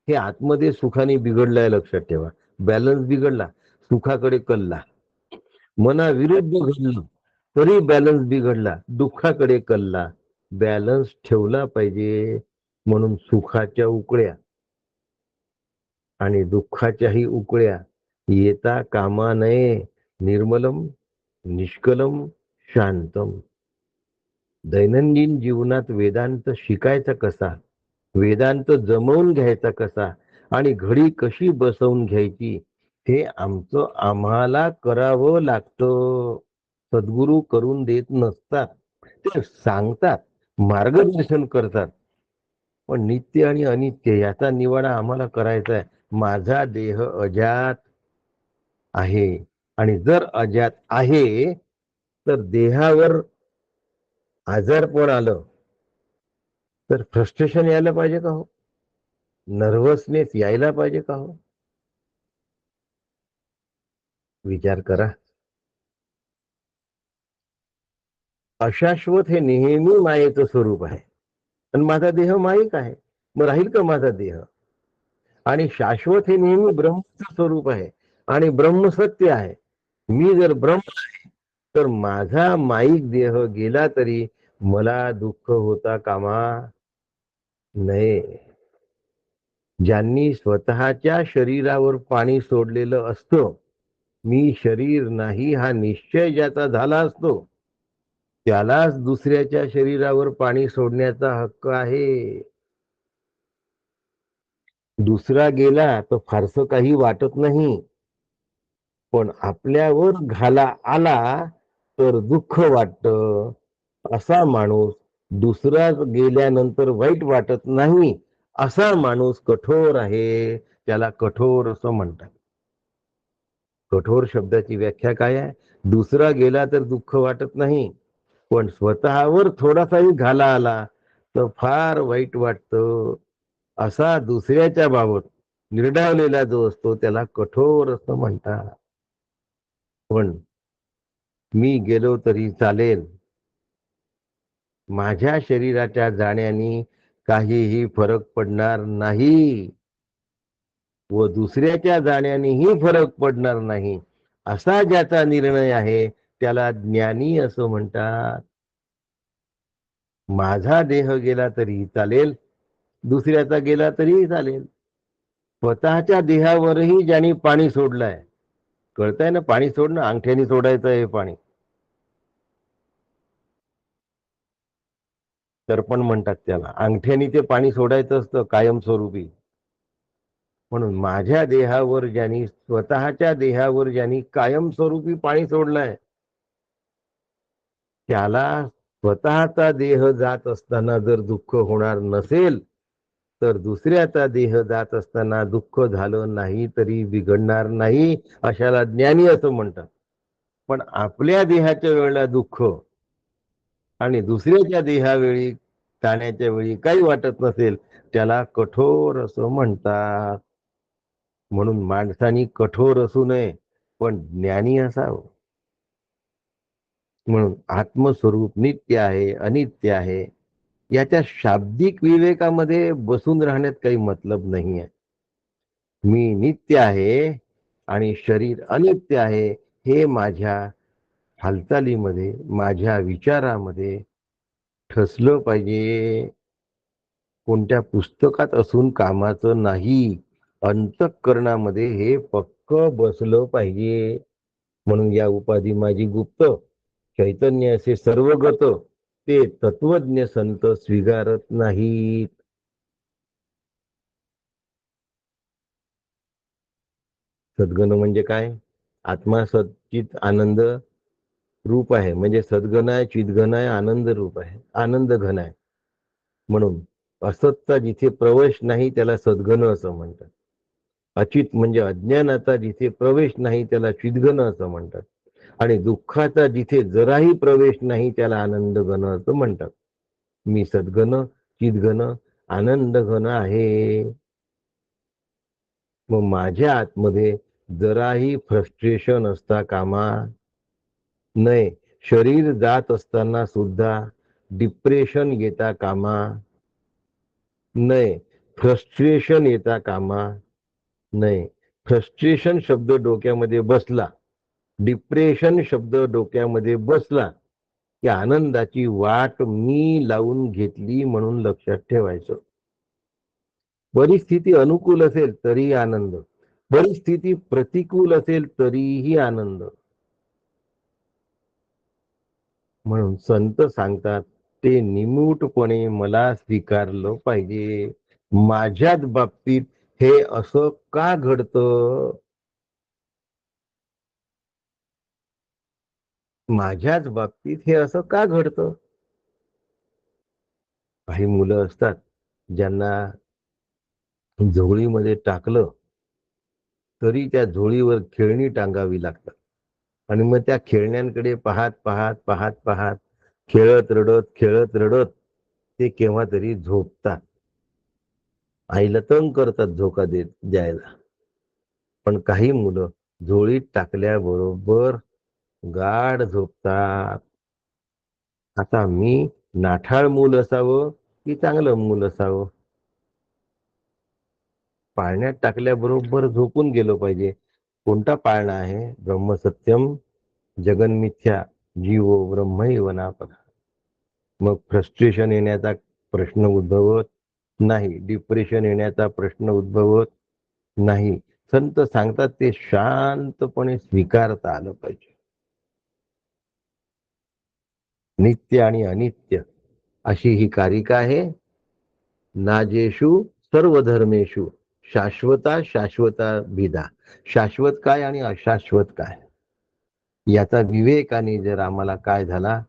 Speaker 1: हे आतमध्ये सुखाने बिघडलंय, लक्षात ठेवा. बॅलन्स बिघडला, सुखाकडे कलला. मनाविरुद्ध घडलं तरी बॅलन्स बिघडला, दुःखाकडे कलला. बॅलन्स ठेवला पाहिजे. म्हणून सुखाच्या उकळ्या आणि दुःखाच्याही उकळ्या येता कामा नये. निर्मलम निष्कलम शांतम. दैनंदिन जीवनात वेदांत शिकायचा कसा, वेदांत जमवून घ्यायचा कसा आणि घडी कशी बसवून घ्यायची, हे आमचं आम्हाला करावं लागतं. सद्गुरू करून देत नसतात, ते सांगतात, मार्गदर्शन करतात. पण नित्य आणि अनित्य याचा निवाडा आम्हाला करायचा आहे. माझा देह अजात आहे आणि जर अजात आहे तर देहावर आजारपण आलं तर फ्रस्ट्रेशन यायला पाहिजे का हो? नर्वसनेस यायला पाहिजे का हो? विचार करा. अशाश्वत हे नेहमी मायेचं स्वरूप आहे आणि माझा देह माईक आहे, मग राहील का माझा देह? आणि शाश्वत हे नेहमी ब्रह्मचं स्वरूप आहे आणि ब्रह्म सत्य आहे. मी जर ब्रह्म आहे तर माझा माईक देह गेला तरी मला दुःख होता कामा नये. ज्यांनी स्वतःच्या शरीरावर पाणी सोडलेलं असतं, मी शरीर नाही हा निश्चय ज्याचा झाला असतो, त्यालाच दुसऱ्याच्या शरीरावर पाणी सोडण्याचा हक्क आहे. दुसरा गेला तर फारसं काही वाटत नाही, पण आपल्यावर घाला आला तर दुःख वाटतं. असा माणूस दुसरा गेल्यानंतर वाईट वाटत नाही, असा माणूस कठोर आहे. त्याला कठोर असं म्हणतात. कठोर शब्दाची व्याख्या काय आहे? दुसरा गेला तर दुःख वाटत नाही, पण स्वतःवर थोडासाही घाला आला तर फार वाईट वाटतं. असा दुसऱ्याच्या बाबत निर्डावलेला जो असतो त्याला कठोर असं म्हणतात. पण मी गेलो तरी चालेल, माझ्या शरीराच्या जाण्याने काहीही फरक पडणार नाही व दुसऱ्याच्या जाण्यानेही फरक पडणार नाही, असा ज्याचा निर्णय आहे त्याला ज्ञानी असं म्हणतात. माझा देह गेला तरी चालेल, दुसऱ्याचा गेला तरीही चालेल. स्वतःच्या देहावरही ज्यांनी पाणी सोडलंय, कळतंय ना, पाणी सोडणं अंगठ्याने सोडायचं हे पाणी, तर्पण म्हणतात त्याला. अंगठ्याने ते पाणी सोडायचं असतं कायमस्वरूपी. म्हणून माझ्या देहावर ज्यांनी, स्वतःच्या देहावर ज्यांनी कायमस्वरूपी पाणी सोडलंय, त्याला स्वतःचा देह जात असताना जर दुःख होणार नसेल तर दुसऱ्याचा देह जात असताना दुःख झालं नाही तरी बिघडणार नाही, अशाला ज्ञानी असं म्हणतात. पण आपल्या देहाच्या वेळेला दुःख आणि दुसऱ्याच्या देहावेळी जाण्याच्या वेळी काही वाटत नसेल, त्याला कठोर असं म्हणतात. म्हणून माणसाने कठोर असू नये, पण ज्ञानी असावं. म्हणून आत्मस्वरूप नित्य आहे, अनित्य आहे, याच्या शाब्दिक विवेकामध्ये बसून राहण्यात काही मतलब नाही आहे. मी नित्य आहे आणि शरीर अनित्य आहे, हे माझ्या हालचालीमध्ये, माझ्या विचारामध्ये ठसलं पाहिजे. कोणत्या पुस्तकात असून कामाचं नाही, अंतःकरणामध्ये हे पक्क बसलं पाहिजे. म्हणून या उपाधी माझी गुप्त, चैतन्य असे सर्वगत, ते तत्वज्ञ संत स्वीकारत नाहीत. सद्गण म्हणजे काय? आत्मा सच्चित आनंद रूप आहे, म्हणजे सद्गण आहे, चितघन आहे, आनंद रूप आहे, आनंद घन आहे. म्हणून असतचा जिथे प्रवेश नाही त्याला सद्गण असं म्हणतात. अचित म्हणजे अज्ञानाचा जिथे प्रवेश नाही त्याला चितघन असं म्हणतात. आणि दुःखाचा जिथे जराही प्रवेश नाही त्याला आनंद घन असं म्हणतात. मी सद्गण, चितघन, आनंद घन आहे. मग माझ्या आतमध्ये जराही फ्रस्ट्रेशन असता कामा नये. शरीर जात असताना सुद्धा डिप्रेशन येता कामा नये, फ्रस्ट्रेशन येता कामा नये. फ्रस्ट्रेशन शब्द डोक्यामध्ये बसला, डिप्रेशन शब्द डोक्यामध्ये बसला की आनंदाची वाट मी लावून घेतली म्हणून लक्षात ठेवायचं. परिस्थिती अनुकूल असेल तरी आनंद, परिस्थिती प्रतिकूल असेल तरीही आनंद. म्हणून संत सांगतात, ते निमूटपणे मला स्वीकारलं पाहिजे. माझ्याच बाबतीत हे असं का घडतं? माझ्याच बाबतीत हे असं का घडतं? काही मुलं असतात ज्यांना झोळीमध्ये टाकलं तरी त्या झोळीवर खेळणी टांगावी लागतात. आणि मग त्या खेळण्यांकडे पाहत पाहत पाहत पाहत खेळत रडत ते केव्हा तरी झोपतात. आईला तंग करतात झोका देत द्यायला. पण काही मुलं झोळीत टाकल्याबरोबर गाढ झोपतात. आता मी नाठाळ मूल असावं की चांगलं मूल असावं? पाळण्यात टाकल्याबरोबर झोपून गेलो पाहिजे. कोणता पाळणा आहे? ब्रह्मसत्यम जगन्मिथ्या जीवो ब्रह्मैव नापरा. मग फ्रस्ट्रेशन येण्याचा प्रश्न उद्भवत नाही, डिप्रेशन येण्याचा प्रश्न उद्भवत नाही. संत सांगतात ते शांतपणे स्वीकारता आलं पाहिजे. नित्य आणि अनित्य अशी ही कारिका आहे. नाजेषु सर्व धर्मेषु शाश्वता शाश्वता भिदा. शाश्वत काय आणि अशाश्वत काय, याचा विवेकाने जर आम्हाला काय झाला,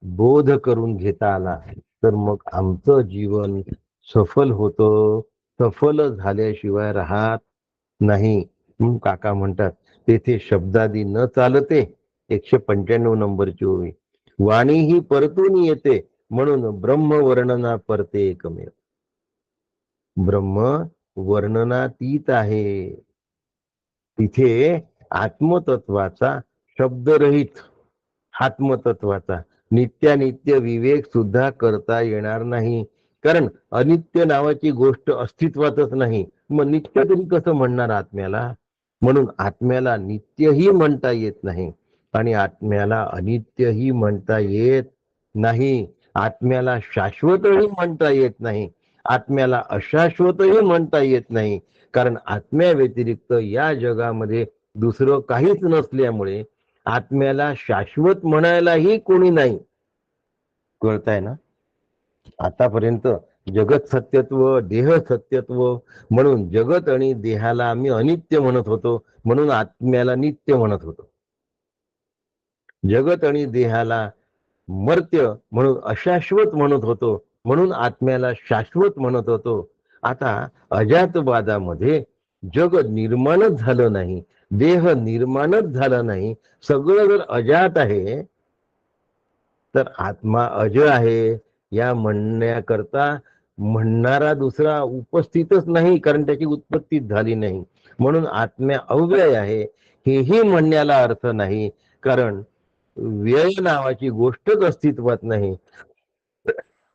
Speaker 1: बोध करून घेता आला, तर मग आमचं जीवन सफल होतं. सफल झाल्याशिवाय राहत नाही. काका म्हणतात, तेथे शब्दादी न चालते. 195 नंबरची ओवी. वाणी ही परतून येते, म्हणून ब्रह्म वर्णना परते एकमेव. ब्रह्म वर्णनातीत आहे. तिथे आत्मतत्वाचा शब्दरहित आत्मतत्वाचा नित्यानित्य विवेक सुद्धा करता येणार नाही. कारण अनित्य नावाची गोष्ट अस्तित्वातच नाही. मग नित्य तरी कसं म्हणणार आत्म्याला? म्हणून आत्म्याला नित्यही म्हणता येत नाही आणि आत्म्याला अनित्यही म्हणता येत नाही. आत्म्याला शाश्वतही म्हणता येत नाही, आत्म्याला अशाश्वतही म्हणता येत नाही. कारण आत्म्या व्यतिरिक्त या जगामध्ये दुसरं काहीच नसल्यामुळे आत्म्याला शाश्वत म्हणायलाही कोणी नाही. कळताय ना? आतापर्यंत जगत सत्यत्व, देह सत्यत्व म्हणून जगत आणि देहाला आम्ही अनित्य म्हणत होतो, म्हणून आत्म्याला नित्य म्हणत होतो. जगत आणि देहाला मर्त्य म्हणून अशाश्वत म्हणत होतो, म्हणून आत्म्याला शाश्वत म्हणत होतो. आता अजातवादामध्ये जग निर्माणच झालं नाही, देह निर्माणच झाला नाही, सगळं जर अजात आहे, तर आत्मा अज आहे या म्हणण्याकरता म्हणणारा दुसरा उपस्थितच नाही, कारण त्याची उत्पत्तीच झाली नाही. म्हणून आत्म्या अव्यय आहे हेही म्हणण्याला अर्थ नाही, कारण व्यय नावाची गोष्टच अस्तित्वात नाही.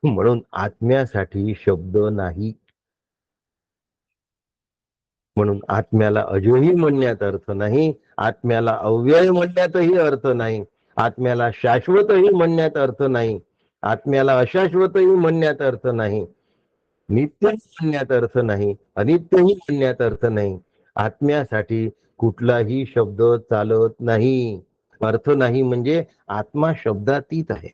Speaker 1: म्हणून आत्म्यासाठी शब्द नाही. म्हणून आत्म्याला अजही म्हणण्यात अर्थ नाही, आत्म्याला अव्यय म्हणण्यातही अर्थ नाही, आत्म्याला शाश्वतही म्हणण्यात अर्थ नाही, आत्म्याला अशाश्वतही म्हणण्यात अर्थ नाही, नित्य म्हणण्यात अर्थ नाही, अनित्यही म्हणण्यात अर्थ नाही. आत्म्यासाठी कुठलाही शब्द चालत नाही. अर्थ नाही म्हणजे आत्मा शब्दातीत आहे.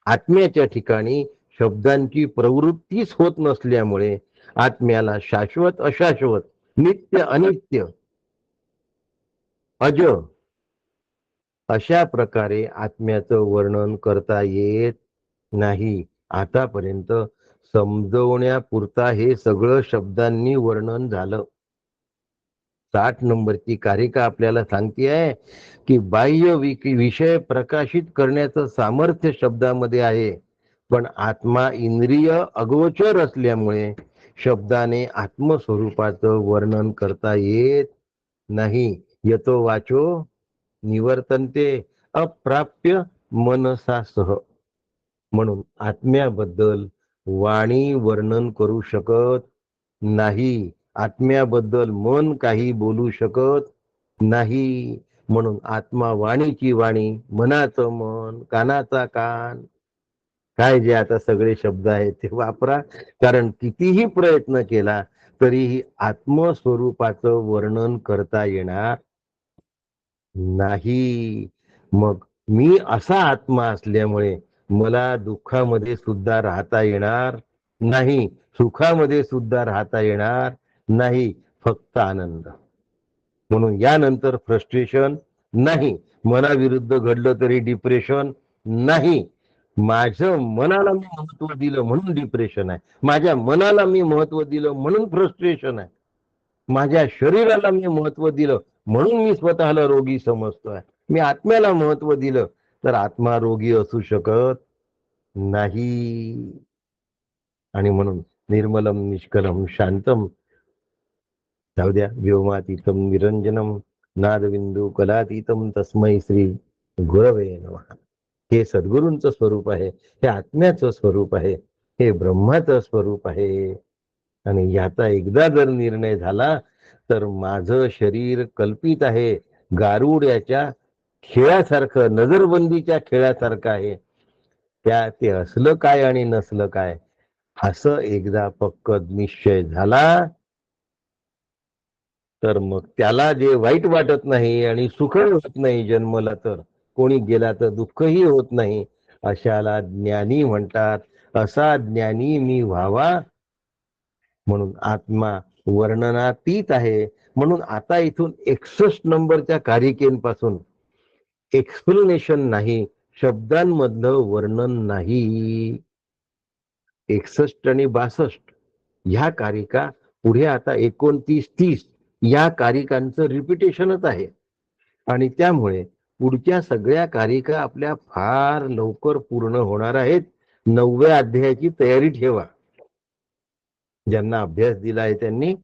Speaker 1: आत्म्याच्या ठिकाणी शब्दांची प्रवृत्तीच होत नसल्यामुळे आत्म्याला शाश्वत अशाश्वत, नित्य अनित्य, अज अशा प्रकारे आत्म्याचं वर्णन करता येत नाही. आतापर्यंत समजवण्यापुरता हे सगळं शब्दांनी वर्णन झालं. 60 नंबरची कारिका आपल्याला सांगते आहे की बाह्य विषय प्रकाशित करण्याचं सामर्थ्य शब्दामध्ये आहे, पण आत्मा इंद्रिय अगोचर असल्यामुळे शब्दाने आत्मस्वरूपाचं वर्णन करता येत नाही. यतो वाचो निवर्तन्ते अप्राप्य मनसासह. म्हणून आत्म्याबद्दल वाणी वर्णन करू शकत नाही, आत्म्याबद्दल मन काही बोलू शकत नाही. म्हणून आत्मा वाणीची वाणी, मनाचं मन, कानाचा कान, काय जे आता सगळे शब्द आहेत ते वापरा, कारण कितीही प्रयत्न केला तरीही आत्मस्वरूपाचं वर्णन करता येणार नाही. मग मी असा आत्मा असल्यामुळे मला दुःखामध्ये सुद्धा राहता येणार नाही, सुखामध्ये सुद्धा राहता येणार नाही, फक्त आनंद. म्हणून यानंतर फ्रस्ट्रेशन नाही, मनाविरुद्ध घडलं तरी डिप्रेशन नाही. माझं मनाला मी महत्व दिलं म्हणून डिप्रेशन आहे, माझ्या मनाला मी महत्व दिलं म्हणून फ्रस्ट्रेशन आहे, माझ्या शरीराला मी महत्व दिलं म्हणून मी स्वतःला रोगी समजतोय. मी आत्म्याला महत्व दिलं तर आत्मा रोगी असू शकत नाही. आणि म्हणून निर्मलम निष्कलम शांतम, जाऊ द्या, व्योमातीतम निरंजनम नादबिंदू कलातीतम तस्मै श्री गुरवे नमः. हे सद्गुरूंचं स्वरूप आहे, हे आत्म्याचं स्वरूप आहे, हे ब्रह्माचं स्वरूप आहे. आणि याचा एकदा जर निर्णय झाला तर माझं शरीर कल्पित आहे, गारुड्याच्या खेळासारखं, नजरबंदीच्या खेळासारखं आहे. ते असलं काय आणि नसलं काय, असं एकदा पक्क निश्चय झाला तर मग त्याला जे वाईट वाटत नाही आणि सुख होत नाही, जन्मला तर कोणी गेला तर दुःखही होत नाही, अशाला ज्ञानी म्हणतात. असा ज्ञानी मी व्हावा म्हणून आत्मा वर्णनातीत आहे. म्हणून आता इथून 61 नंबरच्या कारिकेपासून एक्सप्लेनेशन नाही, शब्दांमधलं वर्णन नाही. 61 आणि 62 ह्या कारिका पुढे आता 29-30 या कारिकांचं रिपिटेशनच आहे. आणि त्यामुळे पुढच्या सगळ्या कारिका आपल्या फार लवकर पूर्ण होणार आहेत. 9व्या अध्यायाची तयारी ठेवा ज्यांना अभ्यास दिला आहे त्यांनी.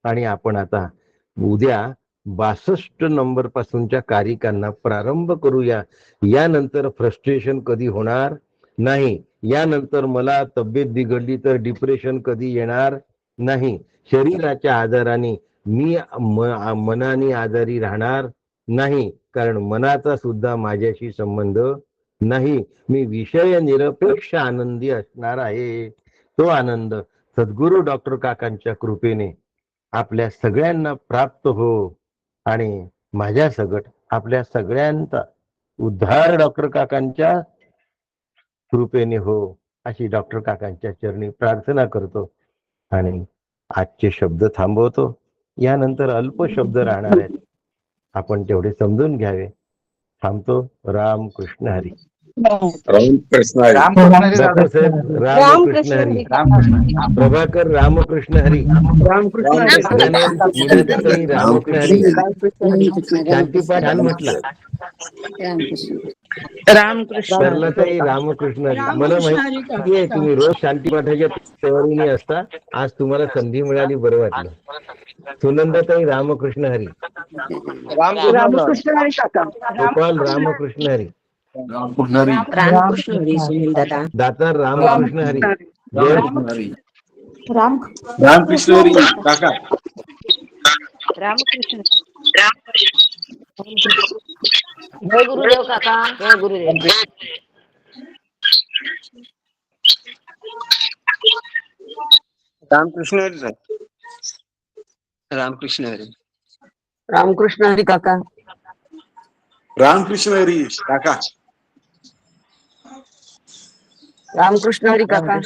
Speaker 1: आणि आपण आता उद्या 62 नंबर पासूनच्या कारिकांना प्रारंभ करूया. यानंतर फ्रस्ट्रेशन कधी होणार नाही, यानंतर मला तब्येत बिघडली तर डिप्रेशन कधी येणार नाही, शरीराच्या आजाराने मी मनाने आजारी राहणार नाही, कारण मनाचा सुद्धा माझ्याशी संबंध नाही. मी विषय निरपेक्ष आनंदी असणार आहे. तो आनंद सद्गुरू डॉक्टर काकांच्या कृपेने आपल्या सगळ्यांना प्राप्त हो आणि माझ्या सगट आपल्या सगळ्यांचा उद्धार डॉक्टर काकांच्या कृपेने हो, अशी डॉक्टर काकांच्या चरणी प्रार्थना करतो आणि आजचे शब्द थांबवतो. यानंतर अल्प शब्द राहणार आहेत, आपण तेवढे समजून घ्यावे. थांबतो. राम कृष्ण हरी.
Speaker 3: रामकृष्ण हरी.
Speaker 4: रामकृष्ण हरी
Speaker 1: डॉक्टर
Speaker 4: दादा.
Speaker 1: साहेब रामकृष्ण हरी.
Speaker 4: रामकृष्ण
Speaker 1: प्रभाकर रामकृष्ण हरी.
Speaker 4: रामकृष्ण हरी.
Speaker 1: गणेश मीनाताई रामकृष्ण हरी. शांतीपाठ छान म्हटला.
Speaker 5: रामकृष्ण
Speaker 1: सरलाताई रामकृष्ण हरी. मला माहिती आहे तुम्ही रोज शांतीपाठाच्या तयारीने असता. आज तुम्हाला संधी मिळाली, बरं वाटलं. सुनंदाताई रामकृष्ण हरी.
Speaker 4: रामकृष्ण हरी काका.
Speaker 1: गोपाल रामकृष्ण हरी.
Speaker 4: रामकृष्ण हरी.
Speaker 5: रामकृष्ण हरी सुनील
Speaker 1: दातार रामकृष्ण हरी. जय
Speaker 4: रामकृष्ण हरी काका.
Speaker 5: रामकृष्ण जय गुरुदेव काका. जय गुरुदेव.
Speaker 4: रामकृष्ण हरी सर. रामकृष्ण हरी.
Speaker 5: रामकृष्ण हरी काका.
Speaker 3: रामकृष्ण हरी काका.
Speaker 5: रामकृष्ण हरी काका.